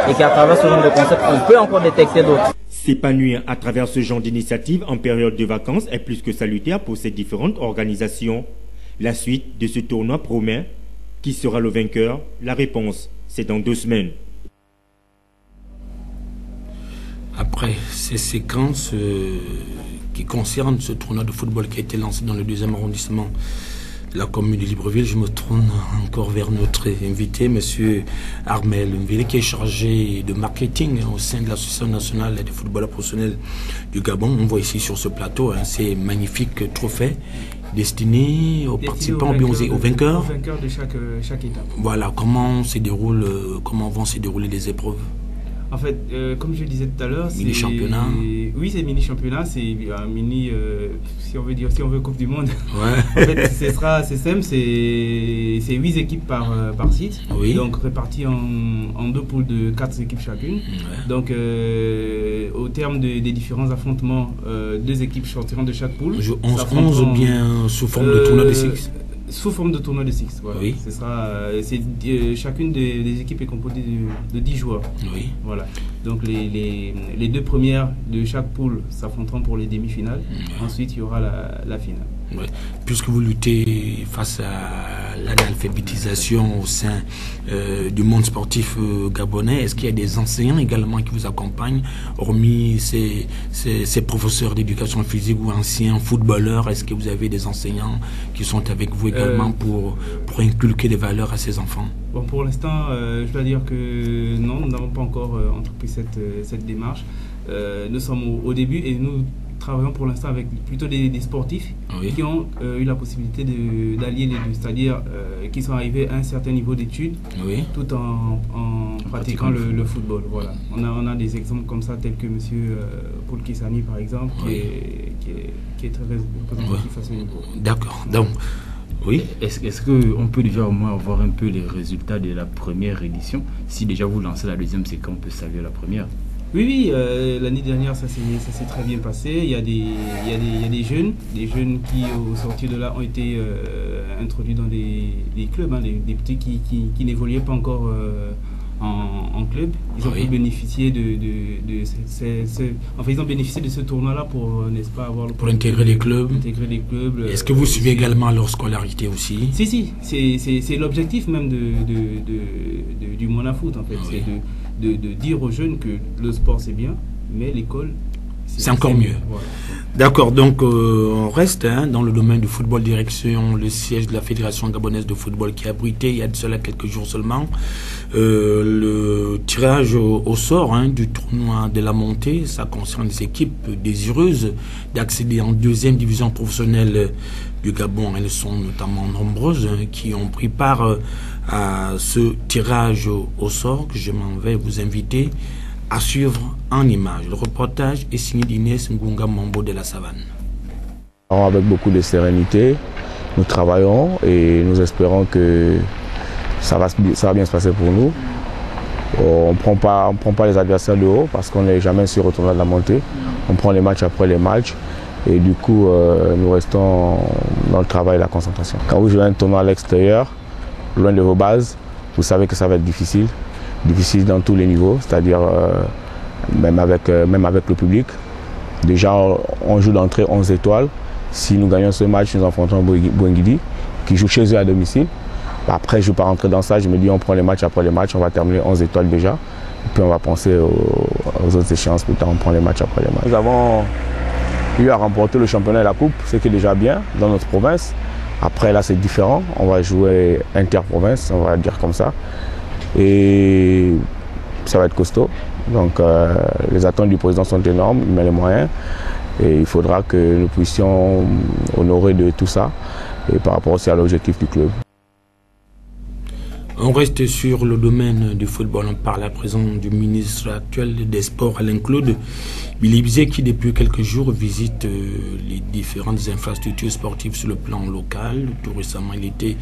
Et qu'à travers ce genre de concept, on peut encore détecter d'autres. S'épanouir à travers ce genre d'initiative en période de vacances est plus que salutaire pour ces différentes organisations. La suite de ce tournoi promet. Qui sera le vainqueur? La réponse, c'est dans 2 semaines. Après ces séquences qui concernent ce tournoi de football qui a été lancé dans le 2e arrondissement de la commune de Libreville, je me tourne encore vers notre invité, M. Armel Mvili, qui est chargé de marketing au sein de l'Association nationale des footballeurs professionnels du Gabon. On voit ici sur ce plateau ces magnifiques trophées destinés aux participants, aux vainqueurs. Aux vainqueurs de chaque étape. Voilà, comment vont se dérouler les épreuves? En fait, comme je le disais tout à l'heure, c'est mini-championnat. Oui, c'est mini-championnat, c'est un mini, si on veut Coupe du Monde. Ouais. En fait, c'est simple, c'est 8 équipes par site, oui. Donc réparties en 2 poules de 4 équipes chacune. Ouais. Donc au terme des différents affrontements, 2 équipes sortiront de chaque poule. 11 ou bien sous forme de tournoi de 6? Sous forme de tournoi de six. Voilà. Oui. Ce sera, chacune des équipes est composée de 10 joueurs. Oui. Voilà. Donc les deux premières de chaque poule s'affronteront pour les demi-finales. Ensuite, il y aura la finale. Ouais. Puisque vous luttez face à l'analphabétisation au sein du monde sportif gabonais, est-ce qu'il y a des enseignants également qui vous accompagnent, hormis ces professeurs d'éducation physique ou anciens footballeurs? Est-ce que vous avez des enseignants qui sont avec vous également pour inculquer des valeurs à ces enfants? Bon, pour l'instant, je dois dire que non, nous n'avons pas encore entrepris cette démarche. Nous sommes au début et nous travaillons pour l'instant avec plutôt des sportifs qui ont eu la possibilité d'allier les deux, c'est-à-dire qui sont arrivés à un certain niveau d'études tout en pratiquant le football. Voilà. On a des exemples comme ça, tels que M. Paul Kissani par exemple, qui est très représentatif à ce niveau. D'accord. Donc, oui. Est-ce qu'on peut déjà au moins avoir un peu les résultats de la première édition? Si déjà vous lancez la deuxième, c'est qu'on peut saluer la première. Oui, l'année dernière, ça s'est très bien passé. Il y a des jeunes qui, au sortir de là, ont été introduits dans des clubs, hein, des petits qui n'évoluaient pas encore en club. Ils ont pu bénéficier ils ont bénéficié de ce tournoi-là pour, n'est-ce pas, avoir pour intégrer les clubs. Est-ce que vous suivez également leur scolarité aussi? Si, c'est l'objectif même du Monafoot, en fait. C'est de dire aux jeunes que le sport c'est bien, mais l'école c'est encore mieux. Voilà. D'accord, donc on reste dans le domaine du football, direction le siège de la Fédération gabonaise de football qui a abrité il y a de cela quelques jours seulement le tirage au sort du tournoi de la montée. Ça concerne les équipes désireuses d'accéder en deuxième division professionnelle du Gabon. Elles sont notamment nombreuses qui ont pris part à ce tirage au sort que je m'en vais vous inviter à suivre en images. Le reportage est signé d'Inès Ngunga Mambo de la Savane. Avec beaucoup de sérénité, nous travaillons et nous espérons que ça va bien se passer pour nous. On ne prend pas les adversaires de haut parce qu'on n'est jamais sur le tournoi de la montée. On prend les matchs après les matchs et du coup nous restons dans le travail et la concentration. Quand vous jouez un tournoi à l'extérieur, loin de vos bases, vous savez que ça va être difficile. Difficile dans tous les niveaux, c'est-à-dire même avec le public. Déjà, on joue d'entrée 11 étoiles. Si nous gagnons ce match, nous affrontons Bouengidi, qui joue chez eux à domicile. Après, je ne vais pas rentrer dans ça. Je me dis, on prend les matchs après les matchs. On va terminer 11 étoiles déjà. Et puis, on va penser aux autres échéances. Plus tard, on prend les matchs après les matchs. Nous avons eu à remporter le championnat et la coupe, ce qui est déjà bien dans notre province. Après, là, c'est différent. On va jouer inter-province, on va dire comme ça. Et ça va être costaud. Donc les attentes du président sont énormes, il met les moyens. Et il faudra que nous puissions honorer de tout ça et par rapport aussi à l'objectif du club. On reste sur le domaine du football. On parle à présent du ministre actuel des Sports, Alain Claude Bilibizé, qui depuis quelques jours visite les différentes infrastructures sportives sur le plan local. Tout récemment, il était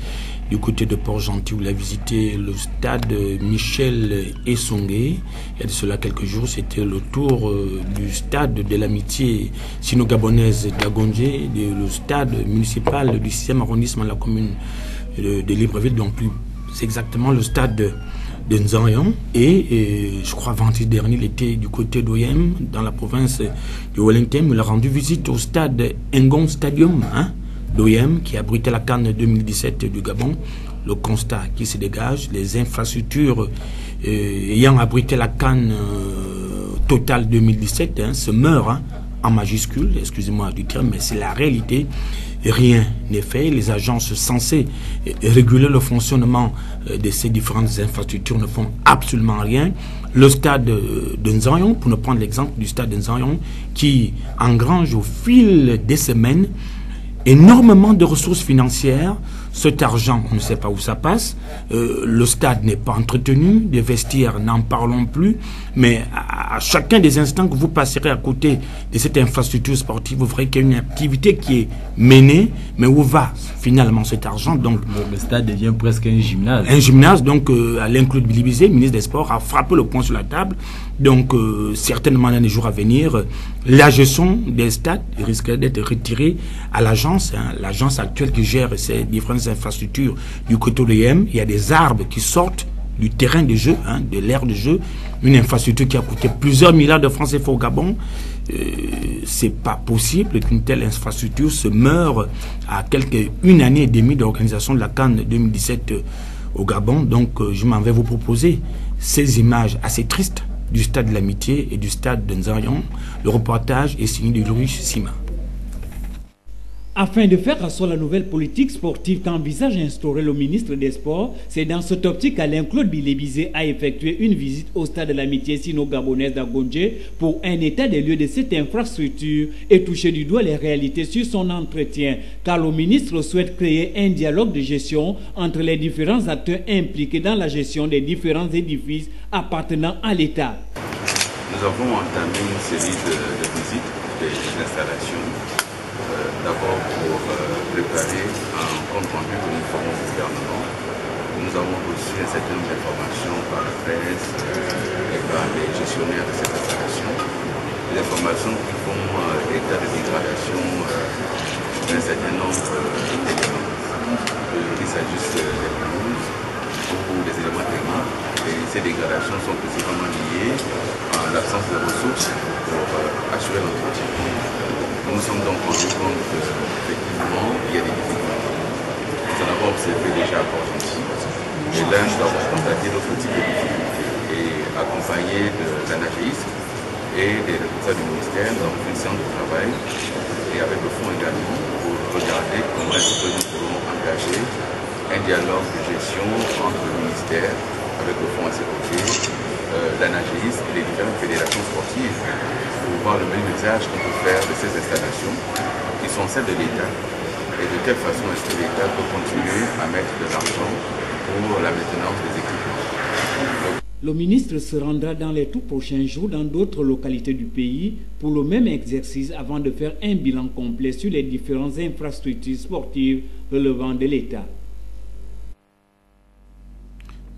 du côté de Port-Gentil où il a visité le stade Michel Essongué. Il y a de cela quelques jours, c'était le tour du stade de l'amitié sino-gabonaise d'Agondjé, le stade municipal du 6e arrondissement de la commune de Libreville, donc plus c'est exactement le stade de Nzanyon. Et je crois vendredi dernier, il était du côté d'Oyem, dans la province de Wellington. Il a rendu visite au stade Ngon Stadium d'Oyem, qui abritait la CAN 2017 du Gabon. Le constat qui se dégage, les infrastructures ayant abrité la CAN Total 2017 se meurent en majuscule, excusez-moi du terme, mais c'est la réalité. Rien n'est fait. Les agences censées réguler le fonctionnement de ces différentes infrastructures ne font absolument rien. Le stade de Nzanyon, pour ne prendre l'exemple du stade de Nzanyon, qui engrange au fil des semaines énormément de ressources financières. Cet argent, on ne sait pas où ça passe. Le stade n'est pas entretenu, des vestiaires, n'en parlons plus. Mais à chacun des instants que vous passerez à côté de cette infrastructure sportive, vous verrez qu'il y a une activité qui est menée, mais où va finalement cet argent? Donc le stade devient presque un gymnase. Un gymnase, donc Alain Claude Bilibizé, ministre des Sports, a frappé le poing sur la table. Donc certainement dans les jours à venir, la gestion des stades risque d'être retirée à l'agence, l'agence actuelle qui gère ces différentes grandes infrastructures du côté de l'EM. Il y a des arbres qui sortent du terrain de jeu, de l'aire de jeu. Une infrastructure qui a coûté plusieurs milliards de francs CFA au Gabon. C'est pas possible qu'une telle infrastructure se meure à une année et demie d'organisation de la CAN 2017 au Gabon. Donc je m'en vais vous proposer ces images assez tristes du stade de l'Amitié et du stade de Nzarion. Le reportage est signé de Louis Sima. Afin de faire asseoir la nouvelle politique sportive qu'envisage instaurer le ministre des Sports, c'est dans cette optique qu'Alain-Claude Bilébizé a effectué une visite au stade de l'Amitié sino-gabonaise d'Agonje pour un état des lieux de cette infrastructure et toucher du doigt les réalités sur son entretien, car le ministre souhaite créer un dialogue de gestion entre les différents acteurs impliqués dans la gestion des différents édifices appartenant à l'État. Nous avons entamé une série de visites des installations. D'abord pour préparer un compte rendu que nous ferons au gouvernement. Nous avons reçu un certain nombre d'informations par la presse et par les gestionnaires de cette installation. Des informations qui font état de dégradation d'un certain nombre d'éléments. Qu'il s'agisse des pelouses ou des éléments techniques. Et ces dégradations sont principalement liées à l'absence de ressources pour assurer l'entretien. Nous nous sommes donc rendus compte qu'effectivement, il y a des difficultés. Nous en avons observé déjà à Port-Gentil. Et là, nous avons constaté d'autres types de difficultés. Et accompagné de l'ANAGIS et des responsables du ministère, nous avons fait une séance de travail et avec le fonds également pour regarder comment est-ce que nous pourrons engager un dialogue de gestion entre le ministère, avec le fonds à ses côtés, l'ANAGIS et les différentes fédérations sportives pour voir le meilleur usage qu'on peut faire de ces installations qui sont celles de l'État et de quelle façon est-ce que l'État peut continuer à mettre de l'argent pour la maintenance des équipements. Le ministre se rendra dans les tout prochains jours dans d'autres localités du pays pour le même exercice avant de faire un bilan complet sur les différentes infrastructures sportives relevant de l'État.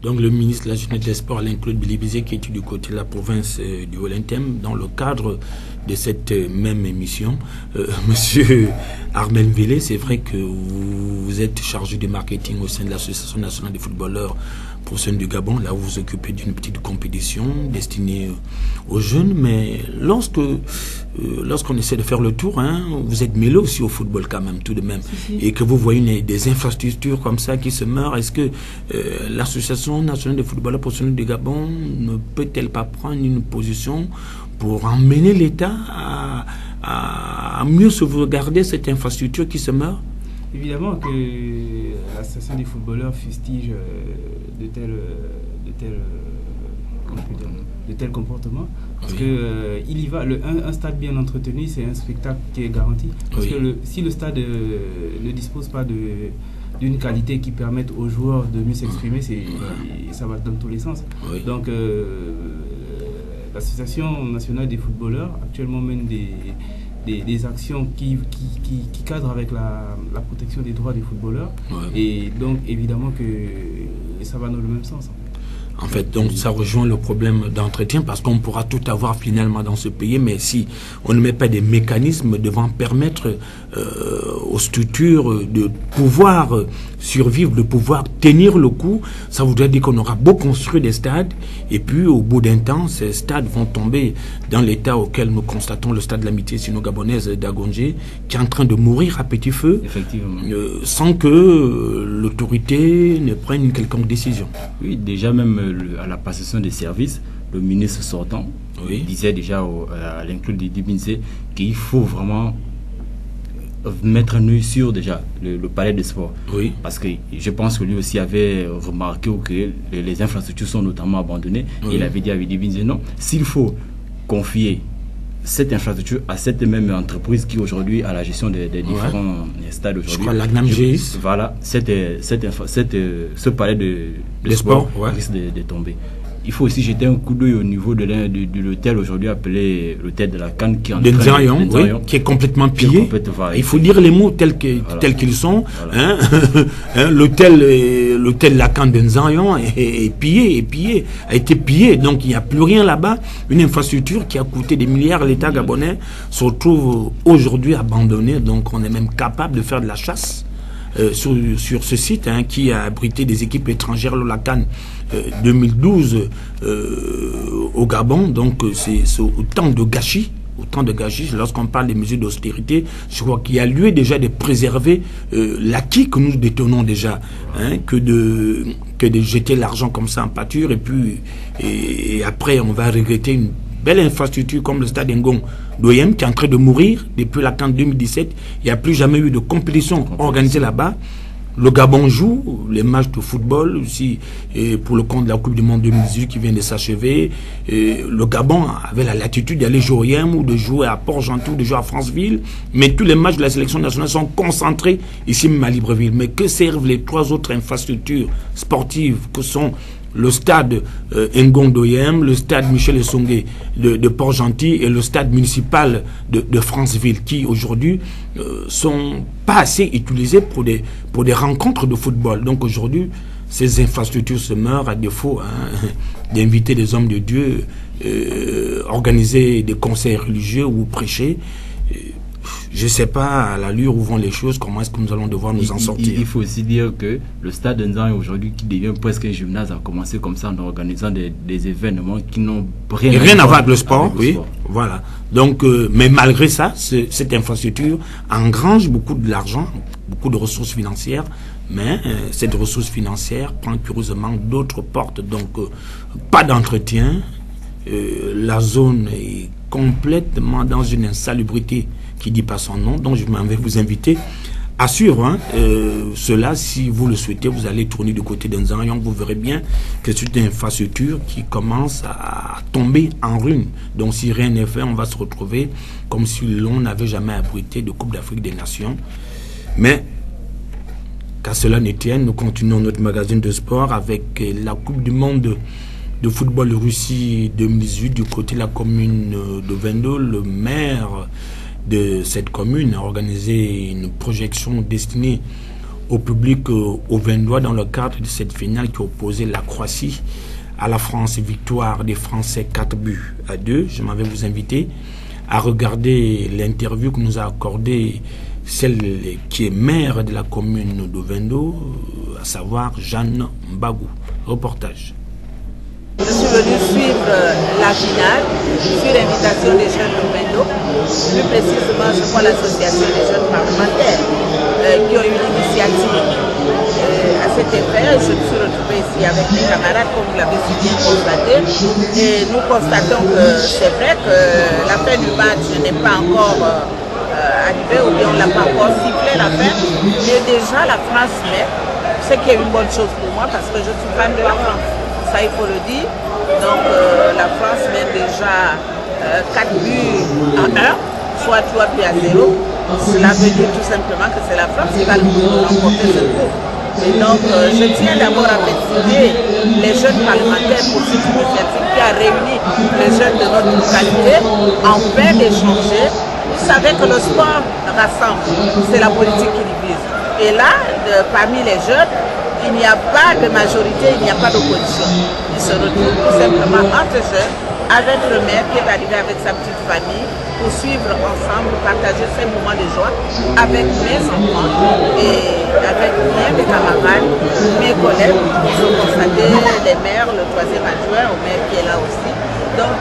Donc le ministre de la Jeunesse et des Sports, Alain-Claude Bilébizé, qui est du côté de la province du Wellington, dans le cadre de cette même émission. Monsieur Armel Vélé, c'est vrai que vous êtes chargé du marketing au sein de l'Association nationale des footballeurs professionnels du Gabon. Là, vous vous occupez d'une petite compétition destinée aux jeunes, mais lorsqu'on essaie de faire le tour, vous êtes mêlé aussi au football quand même, tout de même. Et que vous voyez des infrastructures comme ça qui se meurent, est-ce que l'Association nationale des footballeurs professionnels du Gabon ne peut-elle pas prendre une position pour emmener l'État à mieux sauvegarder cette infrastructure qui se meurt? Évidemment que l'association des footballeurs fustige de tels comportements, parce que il y va, un stade bien entretenu, c'est un spectacle qui est garanti. Parce que si le stade ne dispose pas d'une qualité qui permette aux joueurs de mieux s'exprimer, ça va dans tous les sens. Donc l'association nationale des footballeurs actuellement mène des actions qui cadrent avec la protection des droits des footballeurs. Et donc évidemment que ça va dans le même sens. En fait, donc ça rejoint le problème d'entretien, parce qu'on pourra tout avoir finalement dans ce pays, mais si on ne met pas des mécanismes devant permettre aux structures de pouvoir survivre, de pouvoir tenir le coup, ça voudrait dire qu'on aura beau construire des stades, et puis au bout d'un temps, ces stades vont tomber dans l'état auquel nous constatons le stade de l'Amitié sino-gabonaise d'Agonje, qui est en train de mourir à petit feu, sans que l'autorité ne prenne une quelconque décision. Oui, déjà même à la passation des services, le ministre sortant disait déjà à Alain-Claude Bilébizé qu'il faut vraiment mettre un œil sur déjà le palais des sports. Parce que je pense que lui aussi avait remarqué que les infrastructures sont notamment abandonnées. Et il avait dit à Bilébizé non, s'il faut confier cette infrastructure à cette même entreprise qui aujourd'hui a la gestion des différents stades aujourd'hui. Je crois la GNAMGIS. Voilà, ce palais de sport risque de tomber. Il faut aussi jeter un coup d'œil au niveau de l'hôtel aujourd'hui appelé l'hôtel de la CAN qui est complètement pillé. Il faut dire les mots tels qu'ils sont. Voilà. L'hôtel de la CAN de Nzarion est pillé, a été pillé. Donc il n'y a plus rien là-bas. Une infrastructure qui a coûté des milliards à l'État gabonais se retrouve aujourd'hui abandonnée. Donc on est même capable de faire de la chasse sur ce site qui a abrité des équipes étrangères lors de la CAN 2012 au Gabon. Donc c'est autant de gâchis. Autant de gâchis, lorsqu'on parle des mesures d'austérité, je crois qu'il y a lieu déjà de préserver l'acquis que nous détenons déjà, que de jeter l'argent comme ça en pâture et après on va regretter une belle infrastructure comme le stade Ngong d'OM qui est en train de mourir depuis la CAN 2017. Il n'y a plus jamais eu de compétition organisée là-bas. Le Gabon joue les matchs de football aussi pour le compte de la Coupe du Monde 2018 qui vient de s'achever. Le Gabon avait la latitude d'aller jouer au IM ou de jouer à Port-Gentil ou de jouer à Franceville. Mais tous les matchs de la sélection nationale sont concentrés ici même à Libreville. Mais que servent les 3 autres infrastructures sportives que sont le stade Ngong d'OM, le stade Michel Essongué de Port-Gentil et le stade municipal de Franceville qui aujourd'hui sont pas assez utilisés pour des rencontres de football. Donc aujourd'hui, ces infrastructures se meurent à défaut d'inviter des hommes de Dieu, organiser des concerts religieux ou prêcher. Je ne sais pas à l'allure où vont les choses, comment est-ce que nous allons devoir nous en sortir. Il faut aussi dire que le stade Nzan aujourd'hui qui devient presque un gymnase a commencé comme ça en organisant des événements qui n'ont rien à voir avec le sport. Voilà. Donc, mais malgré ça, cette infrastructure engrange beaucoup de l'argent, beaucoup de ressources financières, mais cette ressource financière prend curieusement d'autres portes. Donc, pas d'entretien. La zone est complètement dans une insalubrité qui dit pas son nom, donc je vais vous inviter à suivre cela. Si vous le souhaitez, vous allez tourner du côté d'Nzan, vous verrez bien que c'est une infrastructure qui commence à tomber en ruine. Donc si rien n'est fait, on va se retrouver comme si l'on n'avait jamais abrité de Coupe d'Afrique des Nations. Mais qu'à cela ne tienne, nous continuons notre magazine de sport avec la Coupe du Monde de football Russie 2018 du côté de la commune de Vendo. Le maire de cette commune a organisé une projection destinée au public au Vendois dans le cadre de cette finale qui opposait la Croatie à la France. Victoire des Français 4-2. Je m'avais vous inviter à regarder l'interview que nous a accordée celle qui est maire de la commune de Vendo, à savoir Jeanne Mbagou. Reportage. Je suis venu suivre la finale sur l'invitation des jeunes de Vendo, plus précisément je crois l'association des jeunes parlementaires qui ont eu l'initiative. À cet effet, je me suis retrouvée ici avec mes camarades comme vous l'avez si bien constaté et nous constatons que c'est vrai que la fin du match n'est pas encore arrivée ou bien on ne l'a pas encore sifflé la fin, mais déjà la France met, ce qui est une bonne chose pour moi parce que je suis fan de la France. Ça, il faut le dire. Donc la France mène déjà 4 buts à 1, soit 3 buts à 0. Cela veut dire tout simplement que c'est la France qui va remporter ce groupe. Et donc je tiens d'abord à féliciter les jeunes parlementaires pour cette initiative qui a réuni les jeunes de notre localité afin d'échanger. Vous savez que le sport rassemble, c'est la politique qui divise. Et là, parmi les jeunes, il n'y a pas de majorité, il n'y a pas d'opposition. Ils se retrouvent tout simplement entre jeunes, avec le maire qui est arrivé avec sa petite famille, pour suivre ensemble, partager ces moments de joie avec mes enfants et avec bien des camarades, mes collègues. Ils ont constaté les maires, le 3e adjoint, au maire qui est là aussi. Donc,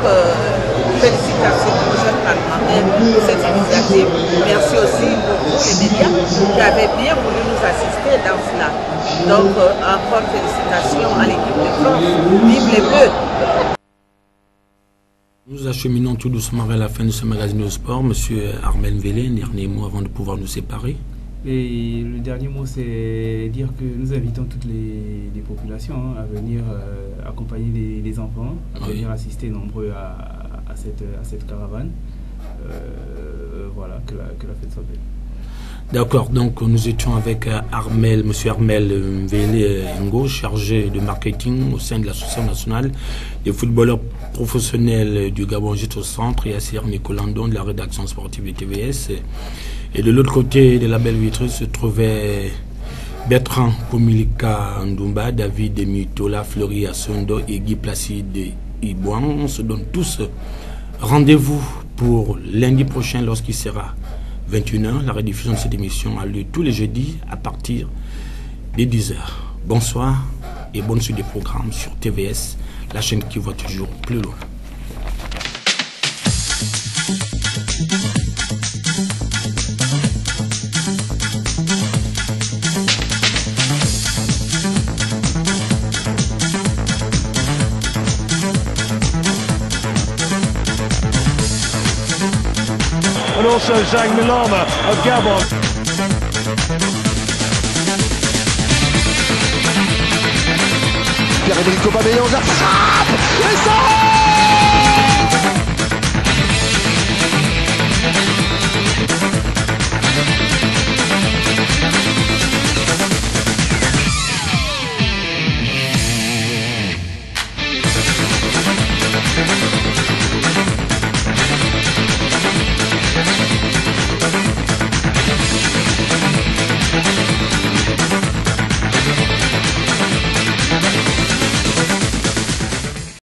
félicitations aux jeunes parlementaires pour cette initiative. Merci aussi pour vous, les médias, qui avez bien voulu nous assister dans cela. Donc, encore félicitations à l'équipe de France. Vive les Bleus! Nous acheminons tout doucement vers la fin de ce magazine de sport. Monsieur Armel Mvélé, un dernier mot avant de pouvoir nous séparer. Et le dernier mot, c'est dire que nous invitons toutes les populations à venir accompagner les enfants, à venir assister nombreux à cette caravane. Voilà, que la fête soit belle. D'accord, donc nous étions avec monsieur Armel Mvélé Ngo, chargé de marketing au sein de l'Association nationale des footballeurs professionnels du Gabon Juste au Centre, et Assir Nicolandon de la rédaction sportive de TVS. Et de l'autre côté de la belle vitrine se trouvait Bertrand Komilika Ndumba, David Mitola, Fleury Assondo et Guy Placide Ibouan. On se donne tous rendez-vous pour lundi prochain lorsqu'il sera 21h. La rediffusion de cette émission a lieu tous les jeudis à partir de 10h. Bonsoir et bonne suite des programmes sur TVS, la chaîne qui voit toujours plus loin. And also Zhang Milama of Gabon. Pierre-Emerick Aubameyang, la frappe, et ça